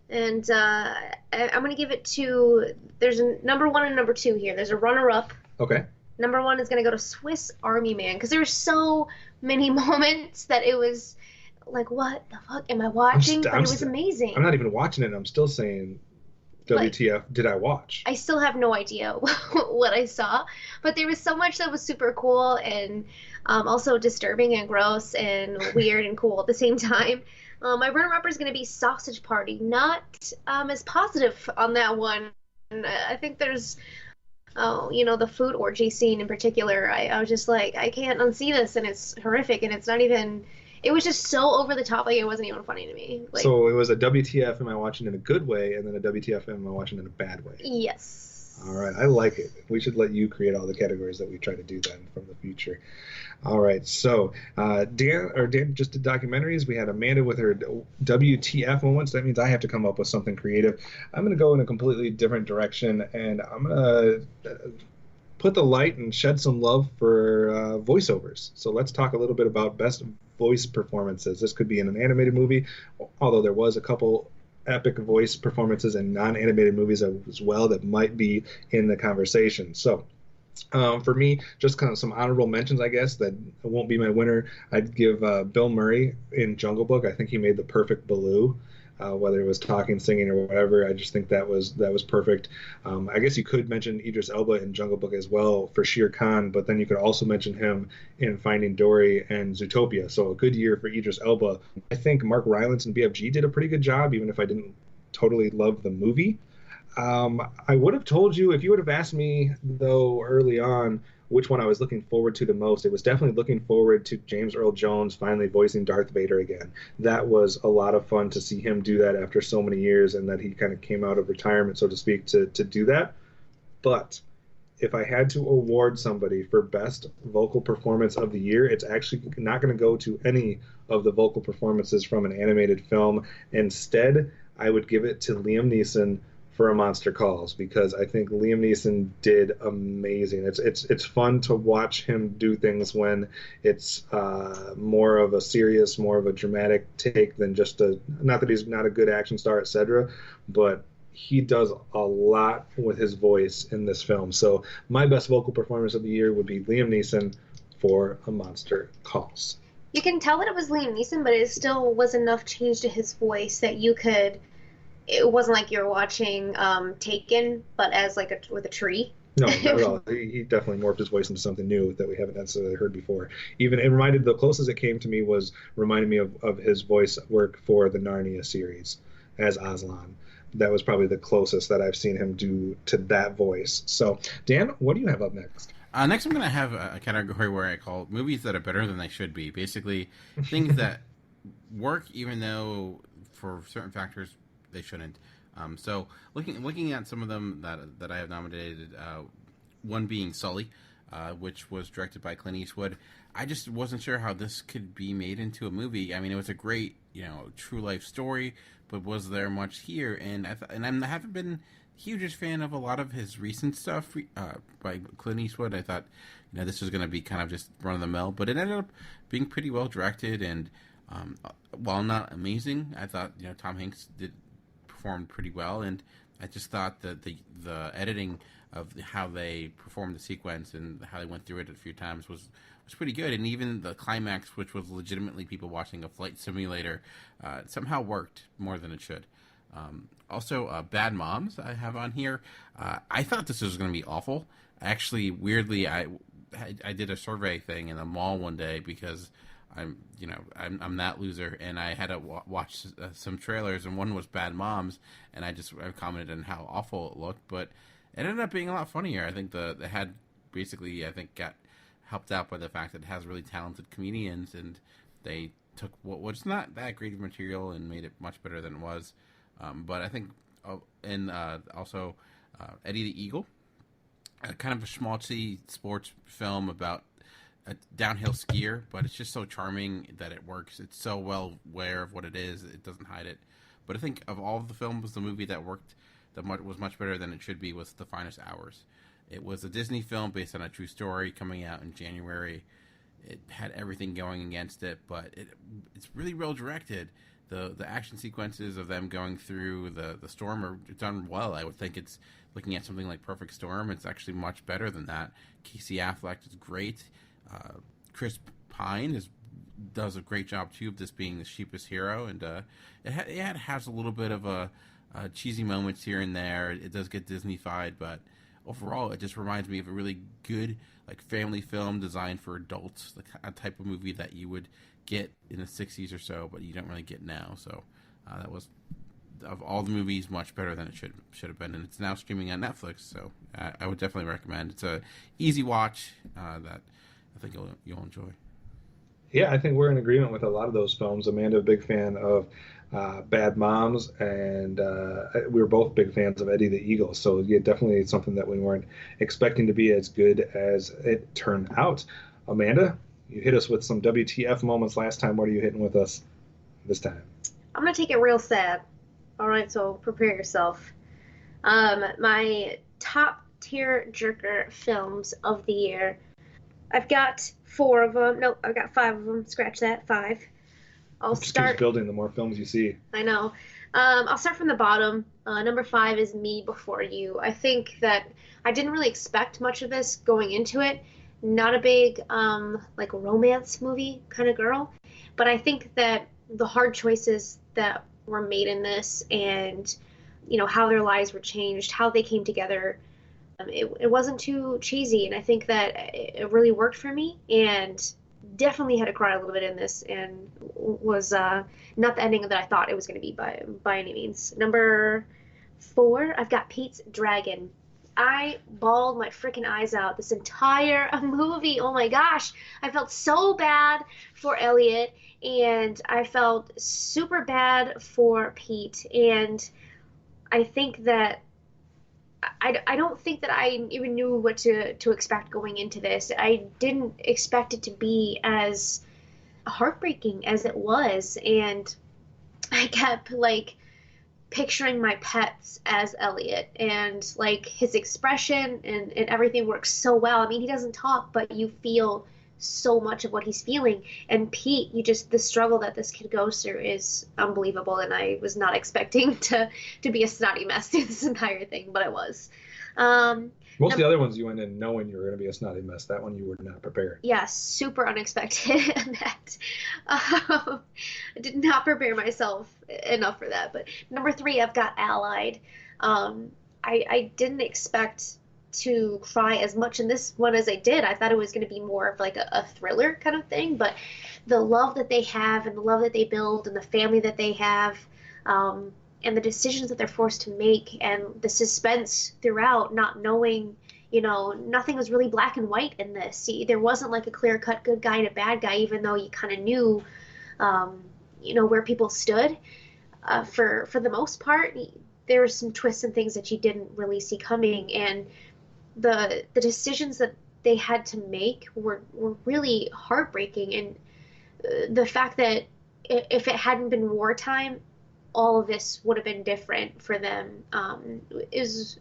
And I'm going to give it to, there's a number 1 and number 2 here. There's a runner-up. Okay. Number 1 is going to go to Swiss Army Man, because there were so many moments that it was like, what the fuck am I watching? But it was amazing. I'm not even watching it, and I'm still saying, WTF, did I watch? I still have no idea what I saw, but there was so much that was super cool and also disturbing and gross and weird and cool at the same time. My runner-up is going to be Sausage Party. Not as positive on that one. And I think there's, the food orgy scene in particular. I was just like, I can't unsee this, and it's horrific, and it's not even... It was just so over the top, like it wasn't even funny to me. Like, so it was a WTF am I watching in a good way, and then a WTF am I watching in a bad way? Yes. All right, I like it. We should let you create all the categories that we try to do then from the future. All right, so Dan just did documentaries. We had Amanda with her WTF moments. That means I have to come up with something creative. I'm going to go in a completely different direction, and I'm going to put the light and shed some love for voiceovers. So let's talk a little bit about best voice performances. This could be in an animated movie, although there was a couple epic voice performances in non-animated movies as well that might be in the conversation. So for me, just kind of some honorable mentions, I guess, that won't be my winner. I'd give Bill Murray in Jungle Book. I think he made the perfect Baloo. Whether it was talking, singing, or whatever, I just think that was perfect. I guess you could mention Idris Elba in Jungle Book as well for Shere Khan, but then you could also mention him in Finding Dory and Zootopia. So a good year for Idris Elba. I think Mark Rylance and BFG did a pretty good job, even if I didn't totally love the movie. I would have told you if you would have asked me though early on which one I was looking forward to the most. It was definitely looking forward to James Earl Jones finally voicing Darth Vader again. That was a lot of fun to see him do that after so many years, and that he kind of came out of retirement, so to speak, to do that. But if I had to award somebody for best vocal performance of the year, it's actually not going to go to any of the vocal performances from an animated film. Instead, I would give it to Liam Neeson for A Monster Calls, because I think Liam Neeson did amazing. It's fun to watch him do things when it's more of a serious, more of a dramatic take than just a, not that he's not a good action star, etc., but he does a lot with his voice in this film. So my best vocal performance of the year would be Liam Neeson for A Monster Calls. You can tell that it was Liam Neeson, but it still was enough change to his voice that you could. It wasn't like you were watching Taken, but as like with a tree. No, not at all. He definitely morphed his voice into something new that we haven't necessarily heard before. Even it reminded, the closest it came to me was reminding me of his voice work for the Narnia series as Aslan. That was probably the closest that I've seen him do to that voice. So, Dan, what do you have up next? Next, I'm going to have a category where I call movies that are better than they should be. Basically, things that work even though for certain factors they shouldn't. So looking at some of them that I have nominated, one being Sully, which was directed by Clint Eastwood. I just wasn't sure how this could be made into a movie. I mean, it was a great, true life story, but was there much here? And I haven't been hugest fan of a lot of his recent stuff by Clint Eastwood. I thought, this was going to be kind of just run of the mill, but it ended up being pretty well directed. And while not amazing, I thought Tom Hanks performed pretty well, and I just thought that the editing of how they performed the sequence and how they went through it a few times was pretty good. And even the climax, which was legitimately people watching a flight simulator, somehow worked more than it should. Also, Bad Moms I have on here. I thought this was going to be awful. Actually, weirdly, I did a survey thing in a mall one day because I'm that loser, and I had to watch some trailers, and one was Bad Moms, and I commented on how awful it looked, but it ended up being a lot funnier. I think they had basically, I think, got helped out by the fact that it has really talented comedians, and they took what was not that great of material and made it much better than it was. But I think, and also Eddie the Eagle, kind of a schmaltzy sports film about a downhill skier, but it's just so charming that it works. It's so well aware of what it is; it doesn't hide it. But I think of all of the films, the movie that worked, that was much better than it should be, was The Finest Hours. It was a Disney film based on a true story coming out in January. It had everything going against it, but it's really well directed. The action sequences of them going through the storm are done well. I would think it's looking at something like Perfect Storm. It's actually much better than that. Casey Affleck is great. Chris Pine does a great job too of this being the cheapest hero, and it has a little bit of a cheesy moments here and there. It does get Disney-fied, but overall, it just reminds me of a really good family film designed for adults, a type of movie that you would get in the 60s or so, but you don't really get now. So that was, of all the movies, much better than it should have been, and it's now streaming on Netflix. So I would definitely recommend. It's a easy watch that I think you'll enjoy. Yeah, I think we're in agreement with a lot of those films. Amanda, a big fan of Bad Moms, and we were both big fans of Eddie the Eagle. So yeah, definitely something that we weren't expecting to be as good as it turned out. Amanda, you hit us with some WTF moments last time. What are you hitting with us this time? I'm going to take it real sad. All right, so prepare yourself. My top tier jerker films of the year. I've got 4 of them. Nope, I've got 5 of them. Scratch that, 5. I'll just start keeps building the more films you see. I know. I'll start from the bottom. Number 5 is Me Before You. I think that I didn't really expect much of this going into it. Not a big romance movie kind of girl, but I think that the hard choices that were made in this, and how their lives were changed, how they came together, it wasn't too cheesy, and I think that it really worked for me, and definitely had to cry a little bit in this, and was not the ending that I thought it was going to be by any means. Number 4, I've got Pete's Dragon. I bawled my freaking eyes out this entire movie. Oh my gosh. I felt so bad for Elliot, and I felt super bad for Pete. And I think that I don't think that I even knew what to expect going into this. I didn't expect it to be as heartbreaking as it was. And I kept like picturing my pets as Elliot, and like his expression and everything works so well. I mean, he doesn't talk, but you feel so much of what he's feeling. And Pete, you just, the struggle that this kid goes through is unbelievable. And I was not expecting to be a snotty mess through this entire thing, but I was. Um, Most of the other ones you went in knowing you were going to be a snotty mess. That one you were not prepared. yeah, super unexpected. That I did not prepare myself enough for that. But number 3, I've got Allied. I didn't expect to cry as much in this one as I did. I thought it was going to be more of like a thriller kind of thing. But the love that they have and the love that they build and the family that they have, and the decisions that they're forced to make and the suspense throughout, not knowing, nothing was really black and white in this. See, there wasn't like a clear-cut good guy and a bad guy, even though you kind of knew, where people stood. For the most part, there were some twists and things that you didn't really see coming, and the decisions that they had to make were really heartbreaking. And the fact that if it hadn't been wartime, all of this would have been different for them, is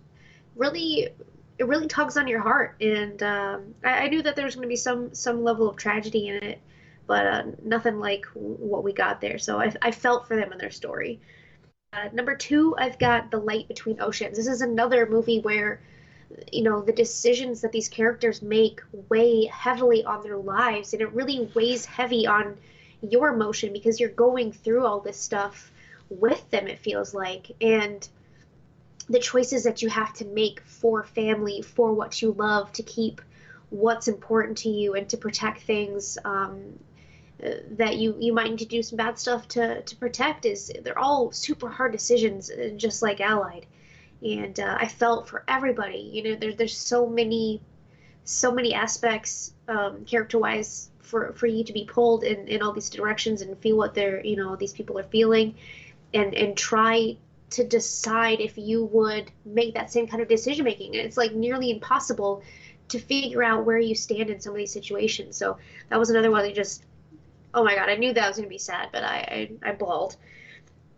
really, it really tugs on your heart. And I knew that there was going to be some level of tragedy in it, but nothing like what we got there. So I felt for them and their story. Number 2, I've got The Light Between Oceans. This is another movie where, the decisions that these characters make weigh heavily on their lives, and it really weighs heavy on your emotion because you're going through all this stuff with them, it feels like. And the choices that you have to make for family, for what you love, to keep what's important to you and to protect things that you might need to do some bad stuff to protect, they're all super hard decisions, just like Allied. And I felt for everybody. There's so many aspects, character-wise, for you to be pulled in all these directions and feel what these people are feeling, and try to decide if you would make that same kind of decision making. And it's like nearly impossible to figure out where you stand in some of these situations. So that was another one that just, oh my God, I knew that was going to be sad, but I bawled.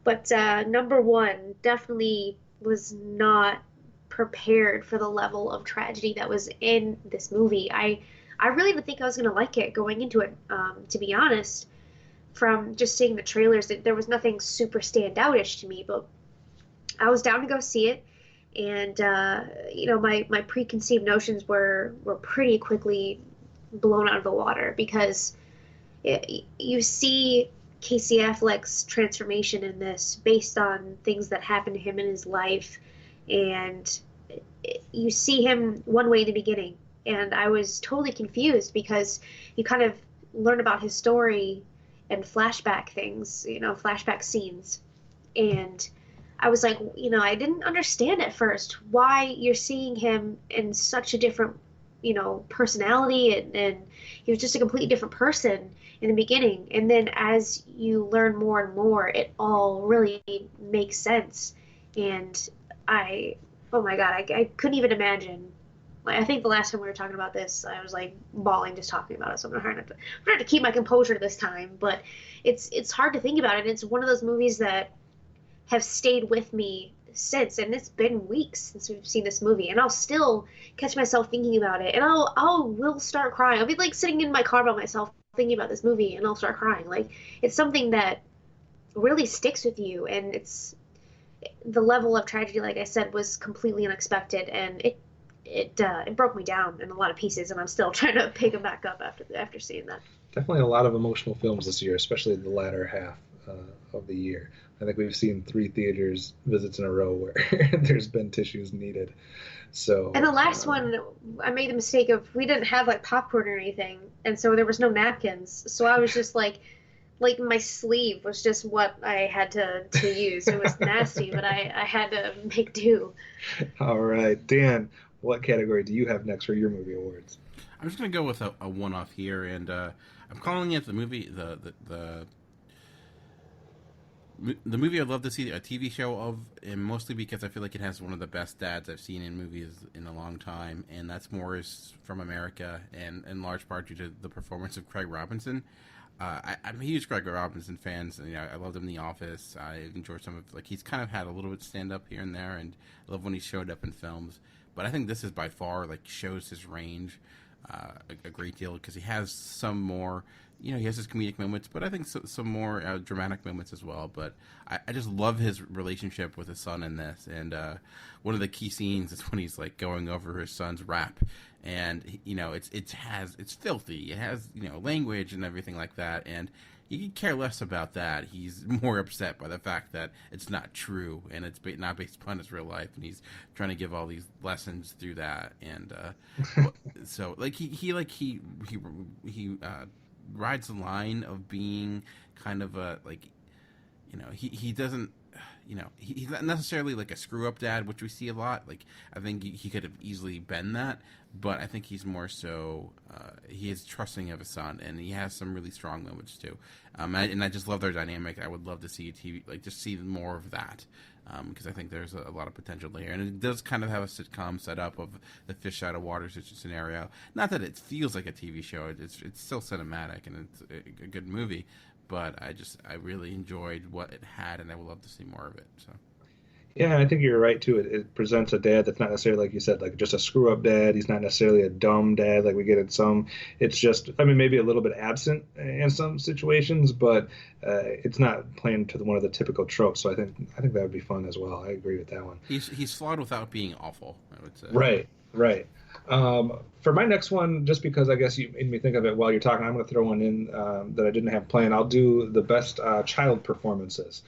But number 1, definitely was not prepared for the level of tragedy that was in this movie. I really didn't think I was going to like it going into it, to be honest. From just seeing the trailers, there was nothing super standoutish to me, but I was down to go see it. And my preconceived notions were pretty quickly blown out of the water, because you see Casey Affleck's transformation in this based on things that happened to him in his life, and you see him one way in the beginning, and I was totally confused because you kind of learn about his story and flashback things, flashback scenes, and I was like, I didn't understand at first why you're seeing him in such a different, personality, and he was just a completely different person in the beginning. And then as you learn more and more, it all really makes sense. And oh my God, I couldn't even imagine. Like, I think the last time we were talking about this, I was like bawling just talking about it. So I'm gonna try to keep my composure this time. But it's hard to think about it. It's one of those movies that have stayed with me since, and it's been weeks since we've seen this movie, and I'll still catch myself thinking about it, and will start crying. I'll be like sitting in my car by myself thinking about this movie, and I'll start crying. Like, it's something that really sticks with you, and it's the level of tragedy, like I said, was completely unexpected, and it broke me down in a lot of pieces, and I'm still trying to pick them back up after seeing that. Definitely a lot of emotional films this year, especially the latter half of the year. I think we've seen 3 theaters visits in a row where there's been tissues needed. So, and the last one, I made the mistake of, we didn't have like popcorn or anything, and so there was no napkins. So I was just like like my sleeve was just what I had to use. It was nasty, but I had to make do. All right, Dan, what category do you have next for your movie awards? I'm just gonna go with a one-off here, and I'm calling it the movie the movie I'd love to see a TV show of, and mostly because I feel like it has one of the best dads I've seen in movies in a long time, and that's Morris from America, and in large part due to the performance of Craig Robinson. I'm a huge Craig Robinson fan. So, I loved him in The Office. I enjoyed some of he's kind of had a little bit stand up here and there, and I love when he showed up in films. But I think this is by far shows his range a great deal because he has some more. He has his comedic moments, but I think some more dramatic moments as well. But I just love his relationship with his son in this. And one of the key scenes is when he's going over his son's rap, and it's filthy. It has language and everything like that, and he could care less about that. He's more upset by the fact that it's not true and it's not based upon his real life, and he's trying to give all these lessons through that. And so he rides the line of being kind of he doesn't he's not necessarily a screw up dad, which we see a lot. I think he could have easily been that, but I think he's more so he is trusting of his son, and he has some really strong moments too. And I just love their dynamic. I would love to see TV just see more of that. Because I think there's a lot of potential there, and it does kind of have a sitcom setup of the fish out of water scenario. Not that it feels like a TV show; it's still cinematic and it's a good movie. But I really enjoyed what it had, and I would love to see more of it. So. Yeah, I think you're right too. It presents a dad that's not necessarily, like you said, just a screw up dad. He's not necessarily a dumb dad like we get in some. It's just, maybe a little bit absent in some situations, but it's not playing to one of the typical tropes. So I think that would be fun as well. I agree with that one. He's flawed without being awful, I would say. Right. For my next one, just because I guess you made me think of it while you're talking, I'm going to throw one in that I didn't have planned. I'll do the best child performances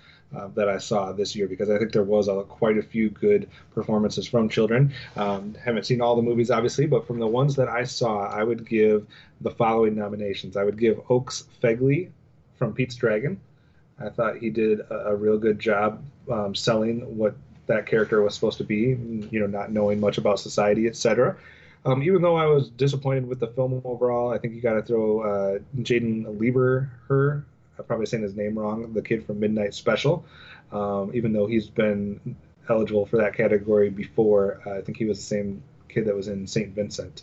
that I saw this year, because I think there was quite a few good performances from children. Haven't seen all the movies, obviously, but from the ones that I saw, I would give the following nominations. I would give Oaks Fegley from Pete's Dragon. I thought he did a real good job selling what that character was supposed to be, not knowing much about society, etc. Even though I was disappointed with the film overall, I think you got to throw Jaden Lieberher. I'm probably saying his name wrong, the kid from Midnight Special. Even though he's been eligible for that category before, I think he was the same kid that was in St. Vincent.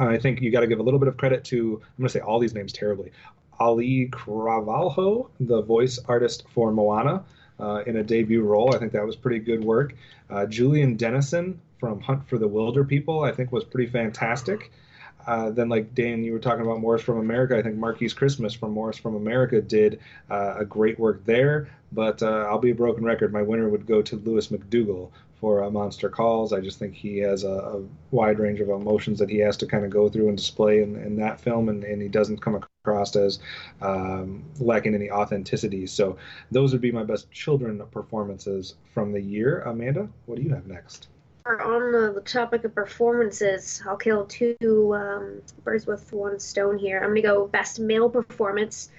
I think you got to give a little bit of credit to, I'm going to say all these names terribly, Ali Cravalho, the voice artist for Moana, in a debut role. I think that was pretty good work. Julian Dennison from Hunt for the Wilder People, I think was pretty fantastic. Then, like Dan, you were talking about Morris from America. I think Marquise Christmas from Morris from America did a great work there. But I'll be a broken record. My winner would go to Lewis McDougall for Monster Calls. I just think he has a wide range of emotions that he has to kind of go through and display in that film, and he doesn't come across as lacking any authenticity. So those would be my best children performances from the year. Amanda, what do you have next? On the topic of performances, I'll kill two birds with one stone here. I'm going to go best male performance,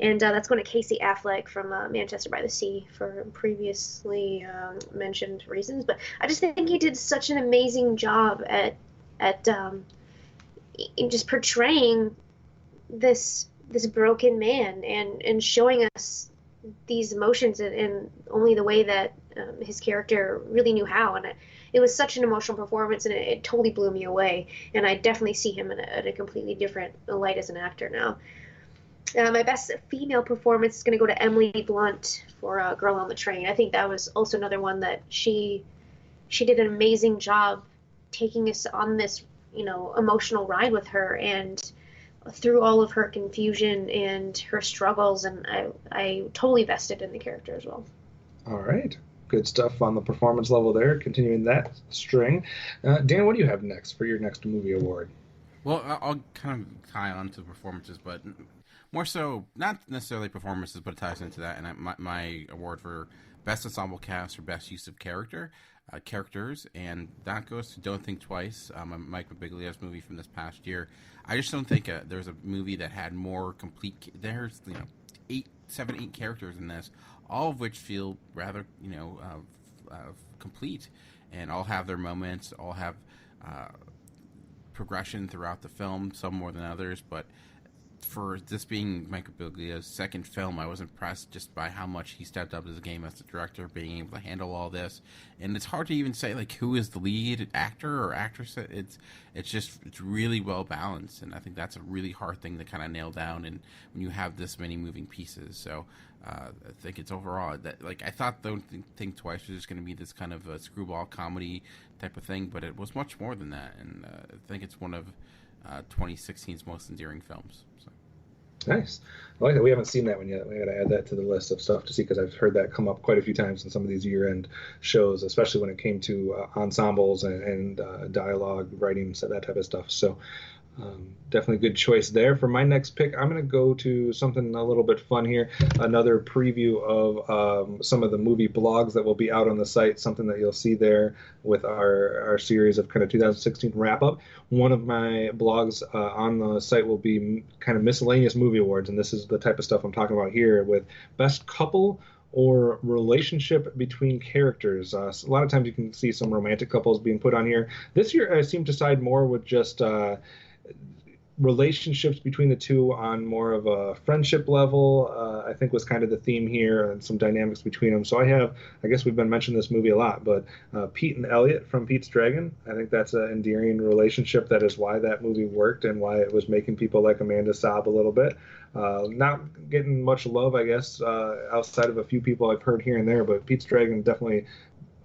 and that's going to Casey Affleck from Manchester by the Sea for previously mentioned reasons. But I just think he did such an amazing job at in just portraying this broken man and showing us these emotions in only the way that his character really knew how. And it was such an emotional performance, and it totally blew me away. And I definitely see him in a completely different light as an actor now. My best female performance is going to go to Emily Blunt for Girl on the Train. I think that was also another one that she did an amazing job taking us on this, emotional ride with her, and through all of her confusion and her struggles, and I totally vested in the character as well. All right. Good stuff on the performance level there, continuing that string. Dan, what do you have next for your next movie award? Well, I'll kind of tie on to performances, but more so, not necessarily performances, but it ties into that. And my award for Best Ensemble Cast or Best Use of Characters, and that goes to Don't Think Twice, Mike Birbiglia's movie from this past year. I just don't think there's a movie that had more complete. There's seven, eight characters in this, all of which feel rather, complete, and all have their moments, all have progression throughout the film, some more than others, but for this being Michael Biglia's second film, I was impressed just by how much he stepped up his game as a director, being able to handle all this. And it's hard to even say like who is the lead actor or actress. It's really well balanced, and I think that's a really hard thing to kind of nail down. And when you have this many moving pieces, so I think it's overall that like I thought Don't Think Twice was just going to be this kind of a screwball comedy type of thing, but it was much more than that. And I think it's one of 2016's most endearing films. So. Nice. I like that. We haven't seen that one yet. We got to add that to the list of stuff to see, because I've heard that come up quite a few times in some of these year-end shows, especially when it came to ensembles and dialogue, writing, so that type of stuff. So definitely a good choice there. For my next pick, I'm going to go to something a little bit fun here. Another preview of some of the movie blogs that will be out on the site, something that you'll see there with our series of kind of 2016 wrap-up. One of my blogs on the site will be kind of miscellaneous movie awards, and this is the type of stuff I'm talking about here with best couple or relationship between characters. A lot of times you can see some romantic couples being put on here. This year I seem to side more with just relationships between the two on more of a friendship level, I think was kind of the theme here, and some dynamics between them. So I guess we've been mentioning this movie a lot, but Pete and Elliot from Pete's Dragon, I think that's an endearing relationship. That is why that movie worked and why it was making people like Amanda sob a little bit. Not getting much love, I guess, outside of a few people I've heard here and there, but Pete's Dragon definitely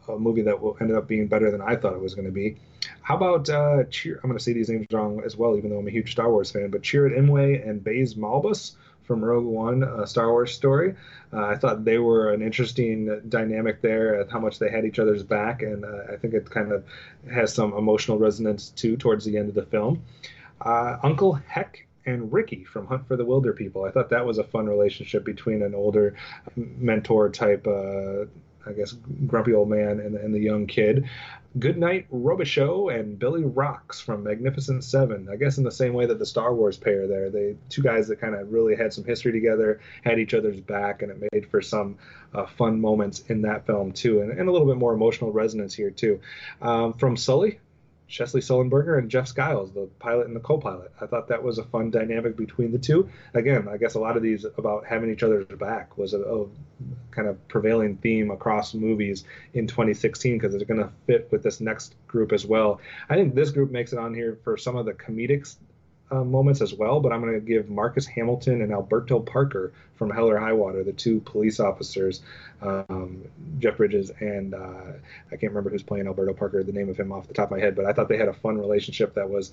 a movie that ended up being better than I thought it was going to be. How about Cheer? I'm going to say these names wrong as well, even though I'm a huge Star Wars fan. But Chirrut Imwe and Baze Malbus from Rogue One, a Star Wars story. I thought they were an interesting dynamic there, at how much they had each other's back, and I think it kind of has some emotional resonance too towards the end of the film. Uncle Heck and Ricky from Hunt for the Wilder People. I thought that was a fun relationship between an older mentor type, I guess, grumpy old man and the young kid. Goodnight Robichaux and Billy Rocks from Magnificent Seven. I guess in the same way that the Star Wars pair there. They two guys that kind of really had some history together, had each other's back, and it made for some fun moments in that film too, and a little bit more emotional resonance here too. From Sully, Chesley Sullenberger and Jeff Skiles, the pilot and the co-pilot. I thought that was a fun dynamic between the two. Again, I guess a lot of these about having each other's back was a kind of prevailing theme across movies in 2016, because it's going to fit with this next group as well. I think this group makes it on here for some of the comedic moments as well, but I'm going to give Marcus Hamilton and Alberto Parker from Hell or High Water, the two police officers, Jeff Bridges and I can't remember who's playing Alberto Parker, the name of him off the top of my head, but I thought they had a fun relationship that was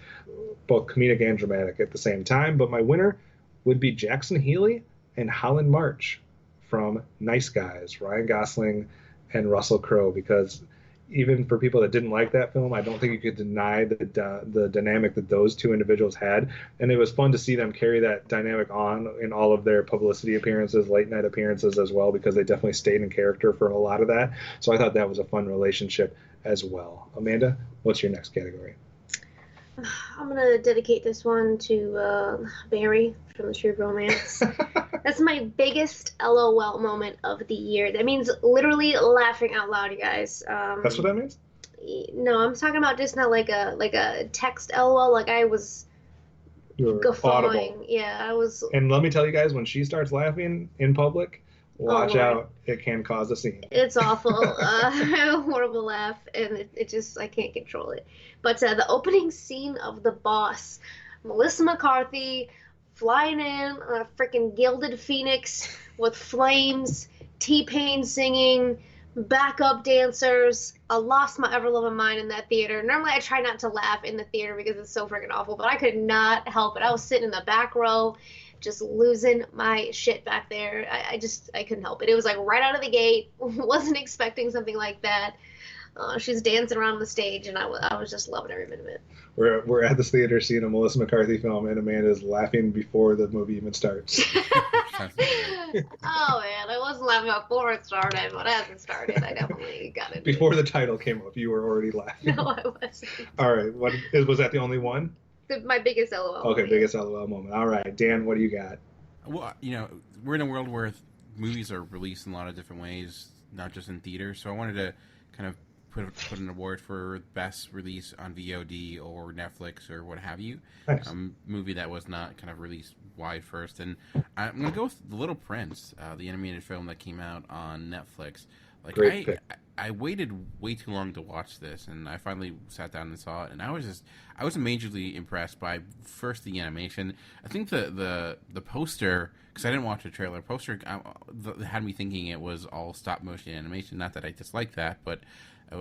both comedic and dramatic at the same time. But my winner would be Jackson Healy and Holland March from Nice Guys, Ryan Gosling and Russell Crowe, because even for people that didn't like that film, I don't think you could deny the dynamic that those two individuals had. And it was fun to see them carry that dynamic on in all of their publicity appearances, late night appearances as well, because they definitely stayed in character for a lot of that. So I thought that was a fun relationship as well. Amanda, what's your next category? I'm going to dedicate this one to Barry from The True Romance. That's my biggest LOL moment of the year. That means literally laughing out loud, you guys. That's what that means? No, I'm talking about just not like a text LOL. Like I was guffawing. Audible. Yeah, I was. And let me tell you guys, when she starts laughing in public, watch out. It can cause a scene. It's awful. I have a horrible laugh, and it just, I can't control it. But the opening scene of The Boss, Melissa McCarthy flying in on a freaking gilded phoenix with flames, T-Pain singing, backup dancers. I lost my ever-loving mind in that theater. Normally I try not to laugh in the theater because it's so freaking awful, but I could not help it. I was sitting in the back row just losing my shit back there. I couldn't help it. It was like right out of the gate. Wasn't expecting something like that. She's dancing around the stage, and I was just loving every minute of it. We're at this theater seeing a Melissa McCarthy film, and Amanda's laughing before the movie even starts. Oh man, I wasn't laughing before it started, but as it started, I definitely got it. Before the title came up, you were already laughing. No, I wasn't. All right, was that the only one? My biggest LOL. Okay, biggest LOL moment. All right, Dan, what do you got? Well, we're in a world where movies are released in a lot of different ways, not just in theaters. So I wanted to kind of put an award for best release on VOD or Netflix or what have you. Nice. Movie that was not kind of released wide first. And I'm going to go with The Little Prince, the animated film that came out on Netflix. Like, Great pick. I waited way too long to watch this, and I finally sat down and saw it, and I was majorly impressed by first the animation. I think the poster, because I didn't watch the trailer, poster had me thinking it was all stop motion animation. Not that I dislike that, but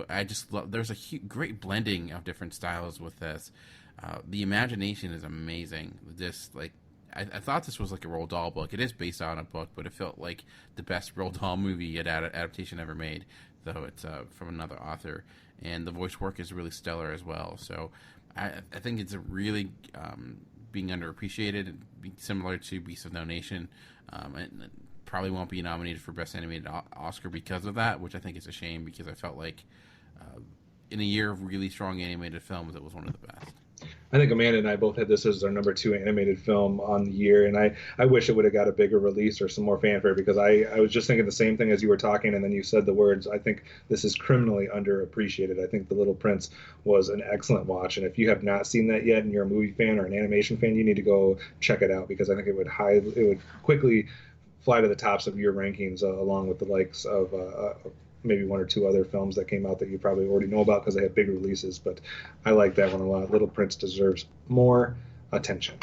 I just love. There's a great blending of different styles with this. The imagination is amazing. I thought this was like a Roald Dahl book. It is based on a book, but it felt like the best Roald Dahl movie adaptation ever made, though it's from another author. And the voice work is really stellar as well. So I think it's a really being underappreciated, similar to Beasts of No Nation. And probably won't be nominated for Best Animated Oscar because of that, which I think is a shame because I felt like in a year of really strong animated films, it was one of the best. I think Amanda and I both had this as our number 2 animated film on the year, and I wish it would have got a bigger release or some more fanfare because I was just thinking the same thing as you were talking, and then you said the words. I think this is criminally underappreciated. I think The Little Prince was an excellent watch, and if you have not seen that yet and you're a movie fan or an animation fan, you need to go check it out because I think it would quickly fly to the tops of your rankings along with the likes of maybe 1 or 2 other films that came out that you probably already know about because they had big releases, but I like that one a lot. Little Prince deserves more attention.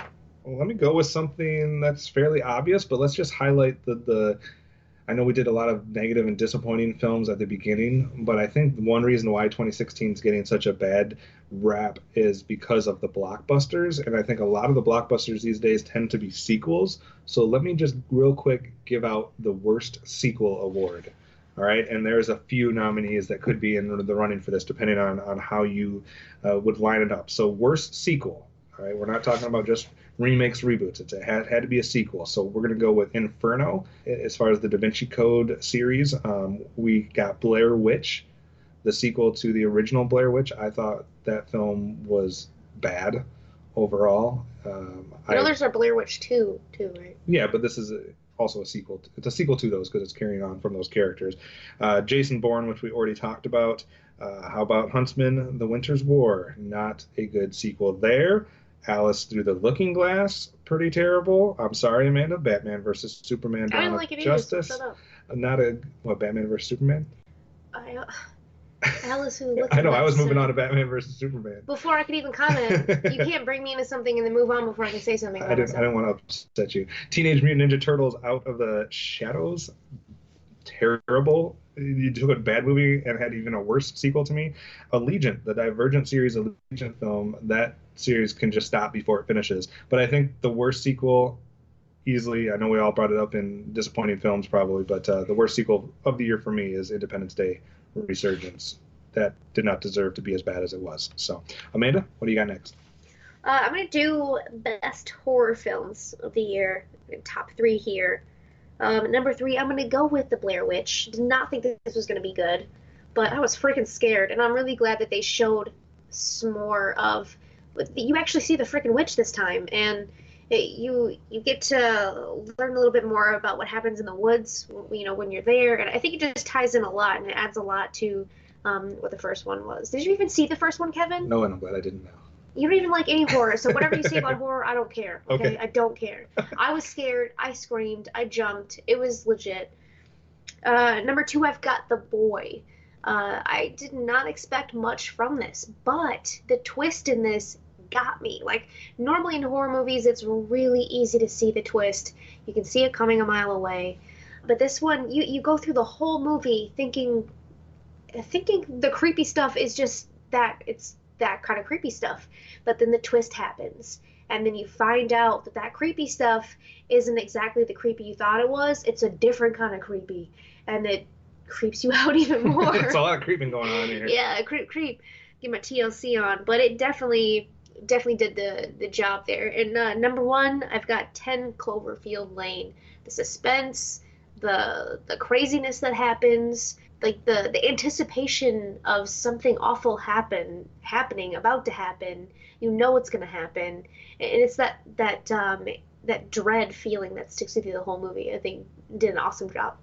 Well, let me go with something that's fairly obvious, but let's just highlight the I know we did a lot of negative and disappointing films at the beginning, but I think one reason why 2016 is getting such a bad rap is because of the blockbusters, and I think a lot of the blockbusters these days tend to be sequels. So let me just real quick give out the worst sequel award. All right, and there's a few nominees that could be in the running for this, depending on how you would line it up. So worst sequel. All right, we're not talking about just remakes, reboots. It had to be a sequel. So we're going to go with Inferno. As far as the Da Vinci Code series, we got Blair Witch, the sequel to the original Blair Witch. I thought that film was bad overall. There's a Blair Witch 2 too, right? Yeah, but this is also a sequel. It's a sequel to those because it's carrying on from those characters. Jason Bourne, which we already talked about. How about Huntsman, The Winter's War? Not a good sequel there. Alice Through the Looking Glass, pretty terrible. I'm sorry, Amanda. Batman versus Superman, I Dawn didn't of like it Justice. either, so shut up. Not a Batman versus Superman. Alice Who Looking I know. I was Glass, moving on to Batman versus Superman. Before I could even comment, you can't bring me into something and then move on before I can say something. I didn't want to upset you. Teenage Mutant Ninja Turtles Out of the Shadows. Terrible. You took a bad movie and had even a worse sequel to me. Allegiant, the Divergent series Allegiant film, that series can just stop before it finishes. But I think the worst sequel, easily, I know we all brought it up in disappointing films probably, but the worst sequel of the year for me is Independence Day Resurgence. That did not deserve to be as bad as it was. So, Amanda, what do you got next? I'm going to do best horror films of the year, top 3 here. Number 3, I'm going to go with The Blair Witch. Did not think that this was going to be good, but I was freaking scared, and I'm really glad that they showed some more of. You actually see the freaking witch this time, and you get to learn a little bit more about what happens in the woods, when you're there, and I think it just ties in a lot, and it adds a lot to what the first one was. Did you even see the first one, Kevin? No, and I'm glad I didn't know. You don't even like any horror, so whatever you say about horror, I don't care. Okay. I don't care. I was scared. I screamed. I jumped. It was legit. Number 2, I've got The Boy. I did not expect much from this, but the twist in this got me. Like, normally in horror movies, it's really easy to see the twist. You can see it coming a mile away. But this one, you go through the whole movie thinking the creepy stuff is just that. It's that kind of creepy stuff, but then the twist happens, and then you find out that creepy stuff isn't exactly the creepy you thought it was. It's a different kind of creepy, and it creeps you out even more. There's a lot of creeping going on here. Yeah, creep. Get my TLC on, but it definitely did the job there. And number 1, I've got 10 Cloverfield Lane. The suspense, the craziness that happens, like the anticipation of something awful about to happen. You know it's going to happen, and it's that that dread feeling that sticks with you the whole movie. I think did an awesome job.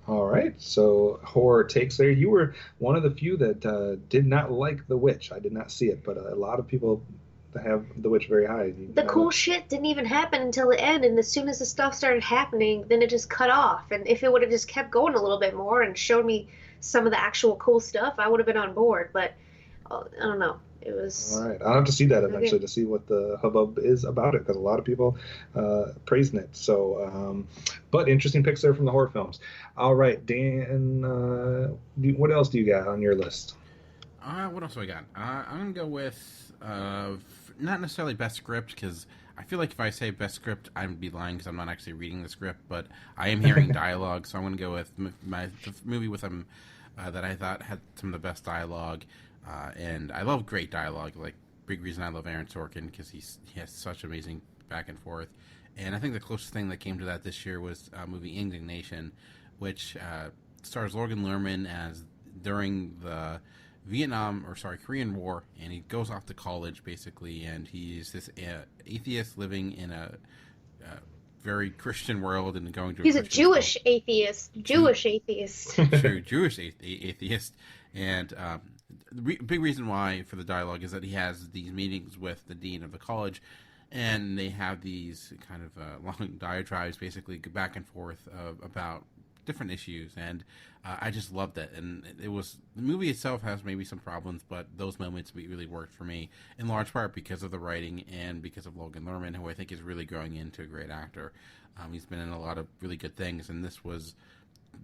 All right, so horror takes there. You were one of the few that did not like The Witch. I did not see it, but a lot of people have The Witch very high. The cool shit didn't even happen until the end, and as soon as the stuff started happening, then it just cut off. And if it would have just kept going a little bit more and showed me some of the actual cool stuff, I would have been on board. But I don't know. It was. All right, I'll have to see that eventually to see what the hubbub is about it, because a lot of people praising it. So, but interesting picks there from the horror films. All right, Dan, what else do you got on your list? What else do I got? I'm gonna go with not necessarily best script, because I feel like if I say best script, I'd be lying because I'm not actually reading the script, but I am hearing dialogue, so I'm gonna go with the movie with that I thought had some of the best dialogue. And I love great dialogue. Like, big reason I love Aaron Sorkin, because he has such amazing back and forth. And I think the closest thing that came to that this year was movie Indignation, which stars Logan Lerman as during the Korean War, and he goes off to college basically, and he's this atheist living in a very Christian world and going to. He's a Jewish atheist. Jewish atheist. True, Jewish atheist, and. The big reason why for the dialogue is that he has these meetings with the dean of the college, and they have these kind of long diatribes, basically back and forth about different issues, and I just loved it. And the movie itself has maybe some problems, but those moments really worked for me in large part because of the writing and because of Logan Lerman, who I think is really growing into a great actor. He's been in a lot of really good things, and this was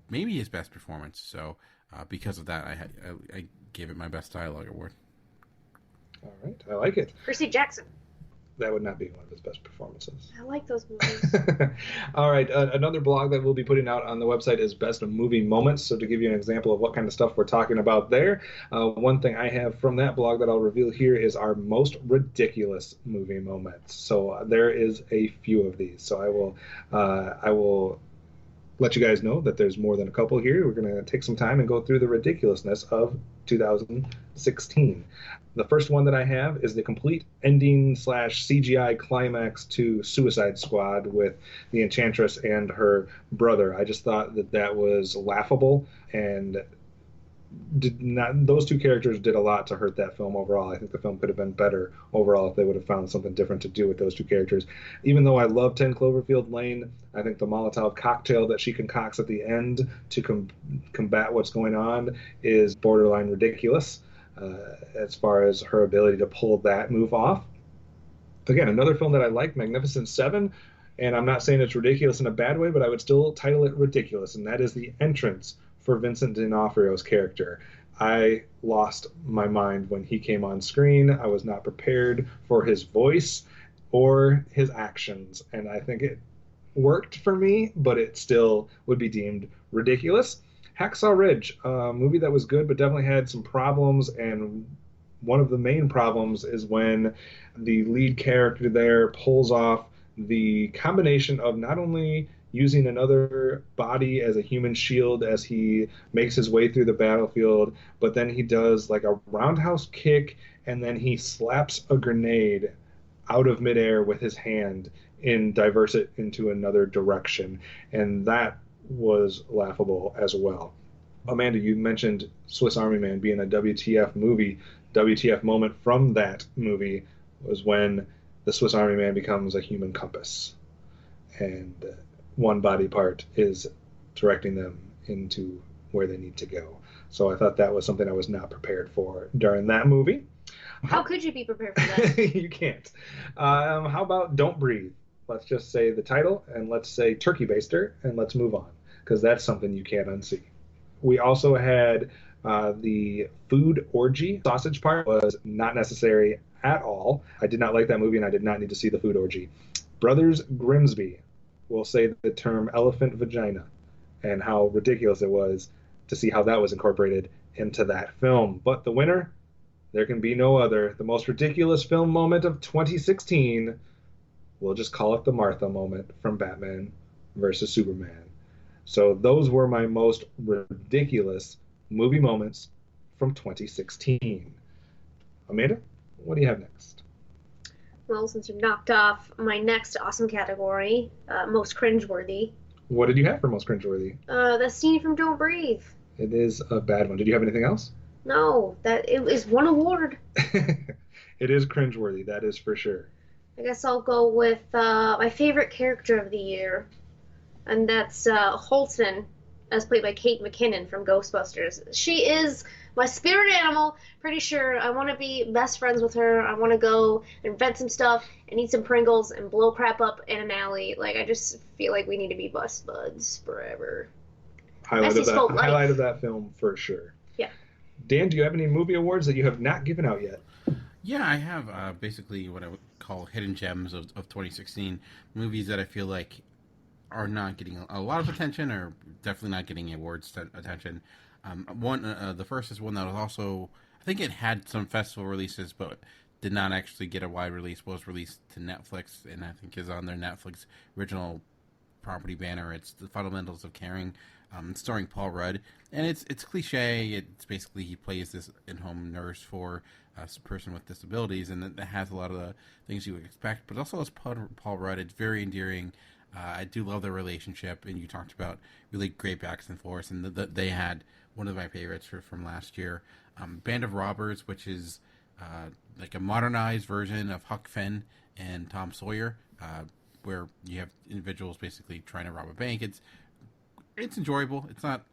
maybe his best performance. So because of that, I gave it my best dialogue award. All right, I like it. Percy Jackson. That would not be one of his best performances. I like those movies. All right, another blog that we'll be putting out on the website is Best of Movie Moments. So to give you an example of what kind of stuff we're talking about there, one thing I have from that blog that I'll reveal here is our most ridiculous movie moments. So there is a few of these. So I will let you guys know that there's more than a couple here. We're going to take some time and go through the ridiculousness of 2016. The first one that I have is the complete ending / CGI climax to Suicide Squad with the Enchantress and her brother. I just thought that was laughable, and those two characters did a lot to hurt that film overall. I think the film could have been better overall if they would have found something different to do with those two characters. Even though I love 10 Cloverfield Lane, I think the Molotov cocktail that she concocts at the end to combat what's going on is borderline ridiculous as far as her ability to pull that move off. Again, another film that I like, Magnificent Seven, and I'm not saying it's ridiculous in a bad way, but I would still title it ridiculous, and that is the entrance for Vincent D'Onofrio's character. I lost my mind when he came on screen. I was not prepared for his voice or his actions, and I think it worked for me, but it still would be deemed ridiculous. Hacksaw Ridge, a movie that was good but definitely had some problems, and one of the main problems is when the lead character there pulls off the combination of not only using another body as a human shield as he makes his way through the battlefield, but then he does like a roundhouse kick, and then he slaps a grenade out of midair with his hand and diverts it into another direction. And that was laughable as well. Amanda, you mentioned Swiss Army Man being a WTF movie. WTF moment from that movie was when the Swiss Army Man becomes a human compass, and one body part is directing them into where they need to go. So I thought that was something I was not prepared for during that movie. How could you be prepared for that? You can't. How about Don't Breathe? Let's just say the title, and let's say Turkey Baster, and let's move on, because that's something you can't unsee. We also had the food orgy. Sausage part was not necessary at all. I did not like that movie, and I did not need to see the food orgy. Brothers Grimsby will say the term elephant vagina, and how ridiculous it was to see how that was incorporated into that film. But the winner, there can be no other. The most ridiculous film moment of 2016, we'll just call it the Martha moment from Batman versus Superman. So those were my most ridiculous movie moments from 2016. Amanda, what do you have next? Well, since you knocked off my next awesome category, most cringeworthy, What did you have for most cringeworthy? the scene from Don't Breathe. It is a bad one. Did you have anything else? No, that it is one award. It is cringeworthy, that is for sure. I guess I'll go with my favorite character of the year, and that's Holton, as played by Kate McKinnon from Ghostbusters. She is my spirit animal. Pretty sure I want to be best friends with her. I want to go invent some stuff and eat some Pringles and blow crap up in an alley. Like, I just feel like we need to be best buds forever. Highlight of that film for sure. Yeah. Dan, do you have any movie awards that you have not given out yet? Yeah, I have basically what I would call hidden gems of 2016, movies that I feel like are not getting a lot of attention, or definitely not getting awards attention. The first is one that was also, I think it had some festival releases, but did not actually get a wide release. Was released to Netflix, and I think is on their Netflix original property banner. It's The Fundamentals of Caring, starring Paul Rudd, and it's cliche. It's basically he plays this in-home nurse for a person with disabilities, and it has a lot of the things you would expect, but also as Paul Rudd, it's very endearing. I do love their relationship, and you talked about really great backs and forths, and they had one of my favorites from last year, Band of Robbers, which is like a modernized version of Huck Finn and Tom Sawyer, where you have individuals basically trying to rob a bank. It's enjoyable. It's not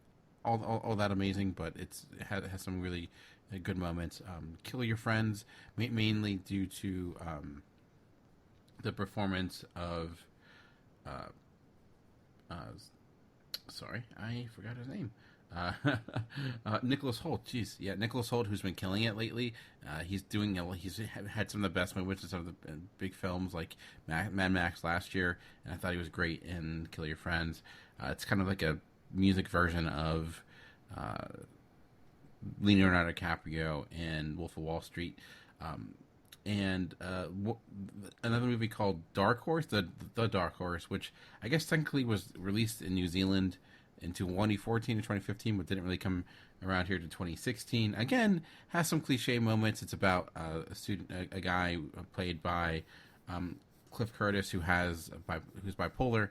all that amazing, but it has some really good moments. Kill Your Friends, mainly due to the performance of sorry, I forgot his name. Nicholas Hoult. Jeez, yeah, Nicholas Hoult, who's been killing it lately. He's had some of the best moments in some of the big films like Mad Max last year, and I thought he was great in Kill Your Friends. It's kind of like a music version of Leonardo DiCaprio in Wolf of Wall Street. And another movie called Dark Horse, the Dark Horse, which I guess technically was released in New Zealand into 2014 and 2015, but didn't really come around here to 2016. Again, has some cliche moments. It's about a guy played by Cliff Curtis who's bipolar,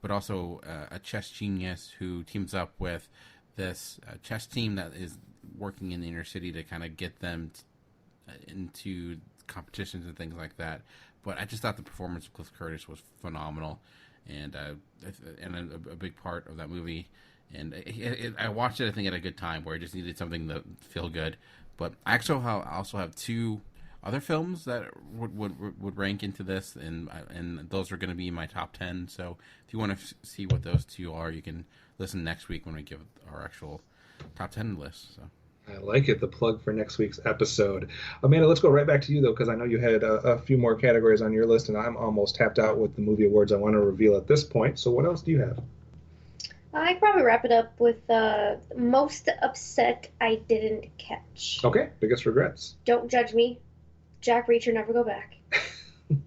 but also a chess genius who teams up with this chess team that is working in the inner city to kind of get them into competitions and things like that. But I just thought the performance of Cliff Curtis was phenomenal, and a big part of that movie. And I watched it, I think, at a good time where I just needed something to feel good. But I also have two other films that would rank into this, and those are going to be my top 10. So if you want to see what those two are, you can listen next week when we give our actual top 10 list. So. I like it, the plug for next week's episode. Amanda, let's go right back to you, though, because I know you had a few more categories on your list, and I'm almost tapped out with the movie awards I want to reveal at this point. So what else do you have? I could probably wrap it up with most upset I didn't catch. Okay, biggest regrets. Don't judge me. Jack Reacher, Never Go Back.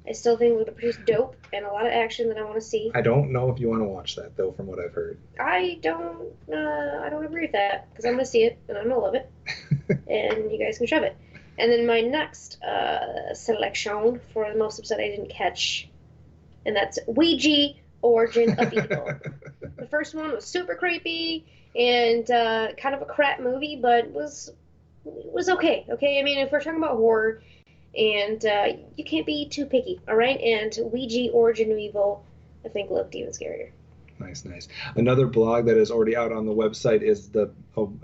I still think it would have produced dope and a lot of action that I want to see. I don't know if you want to watch that, though, from what I've heard. I don't agree with that, because I'm going to see it, and I'm going to love it, and you guys can shove it. And then my next selection for the most upset I didn't catch, and that's Ouija, Origin of Evil. The first one was super creepy and kind of a crap movie, but was okay. Okay, I mean, if we're talking about horror, and you can't be too picky, all right? And Ouija, Origin of Evil, I think looked even scarier. Nice. Another blog that is already out on the website is the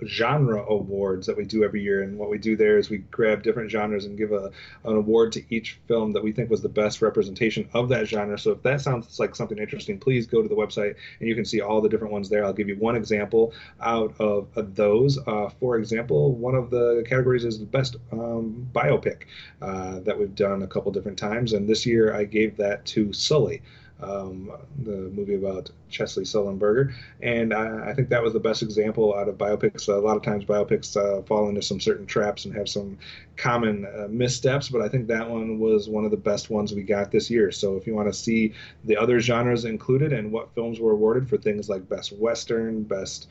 genre awards that we do every year. And what we do there is we grab different genres and give an award to each film that we think was the best representation of that genre. So if that sounds like something interesting, please go to the website and you can see all the different ones there. I'll give you one example out of those. For example, one of the categories is the best biopic that we've done a couple different times. And this year I gave that to Sully. the movie about Chesley Sullenberger. And I think that was the best example out of biopics. A lot of times biopics fall into some certain traps and have some common missteps, but I think that one was one of the best ones we got this year. So if you want to see the other genres included and what films were awarded for things like Best Western, Best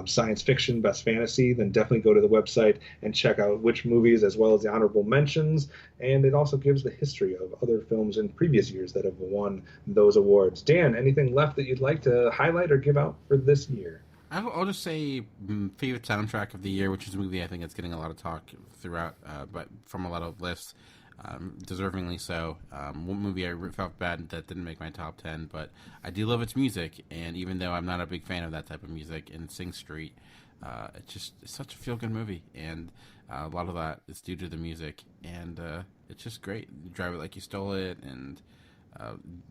Science Fiction, Best Fantasy, then definitely go to the website and check out which movies as well as the honorable mentions. And it also gives the history of other films in previous years that have won those awards. Dan, anything left that you'd like to highlight or give out for this year? I'll just say favorite soundtrack of the year, which is a movie I think that's getting a lot of talk throughout, but from a lot of lists, deservingly so. One movie I felt bad that didn't make my top 10, but I do love its music, and even though I'm not a big fan of that type of music, in Sing Street, it's such a feel-good movie, and a lot of that is due to the music, and it's just great. You Drive It Like You Stole It, and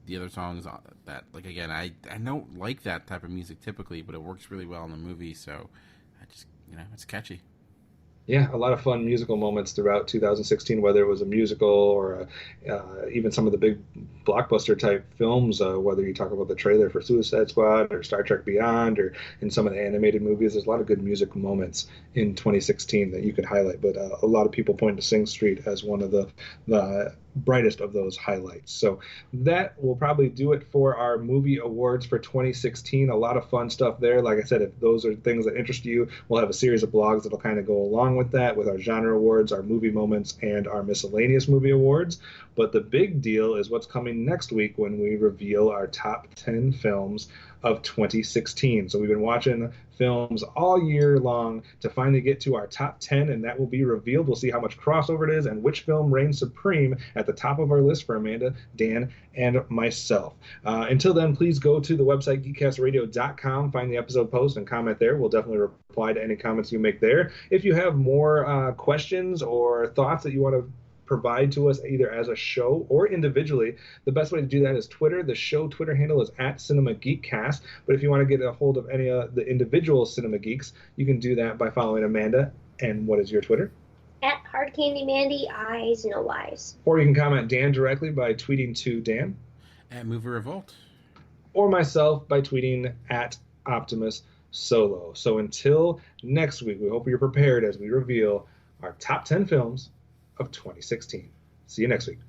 the other songs that, like, again, I don't like that type of music typically, but it works really well in the movie, so I just, it's catchy. Yeah, a lot of fun musical moments throughout 2016, whether it was a musical or even some of the big blockbuster type films, whether you talk about the trailer for Suicide Squad or Star Trek Beyond or in some of the animated movies. There's a lot of good music moments in 2016 that you could highlight, but a lot of people point to Sing Street as one of the brightest of those highlights. So that will probably do it for our movie awards for 2016. A lot of fun stuff there. Like I said, if those are things that interest you, we'll have a series of blogs that'll kind of go along with that, with our genre awards, our movie moments, and our miscellaneous movie awards. But the big deal is what's coming next week when we reveal our top 10 films of 2016. So we've been watching films all year long to finally get to our top 10, and that will be revealed. We'll see how much crossover it is and which film reigns supreme at the top of our list for Amanda, Dan, and myself. Until then, please go to the website geekcastradio.com, find the episode post, and comment there. We'll definitely reply to any comments you make there. If you have more questions or thoughts that you want to provide to us either as a show or individually, the best way to do that is Twitter. The show Twitter handle is at Cinema Geekcast. But if you want to get a hold of any of the individual Cinema Geeks, you can do that by following Amanda. And what is your Twitter? At Hard Candy Mandy, eyes, no lies. Or you can comment Dan directly by tweeting to Dan. At Movie Revolt. Or myself by tweeting at Optimus Solo. So until next week, we hope you're prepared as we reveal our top 10 films of 2016. See you next week.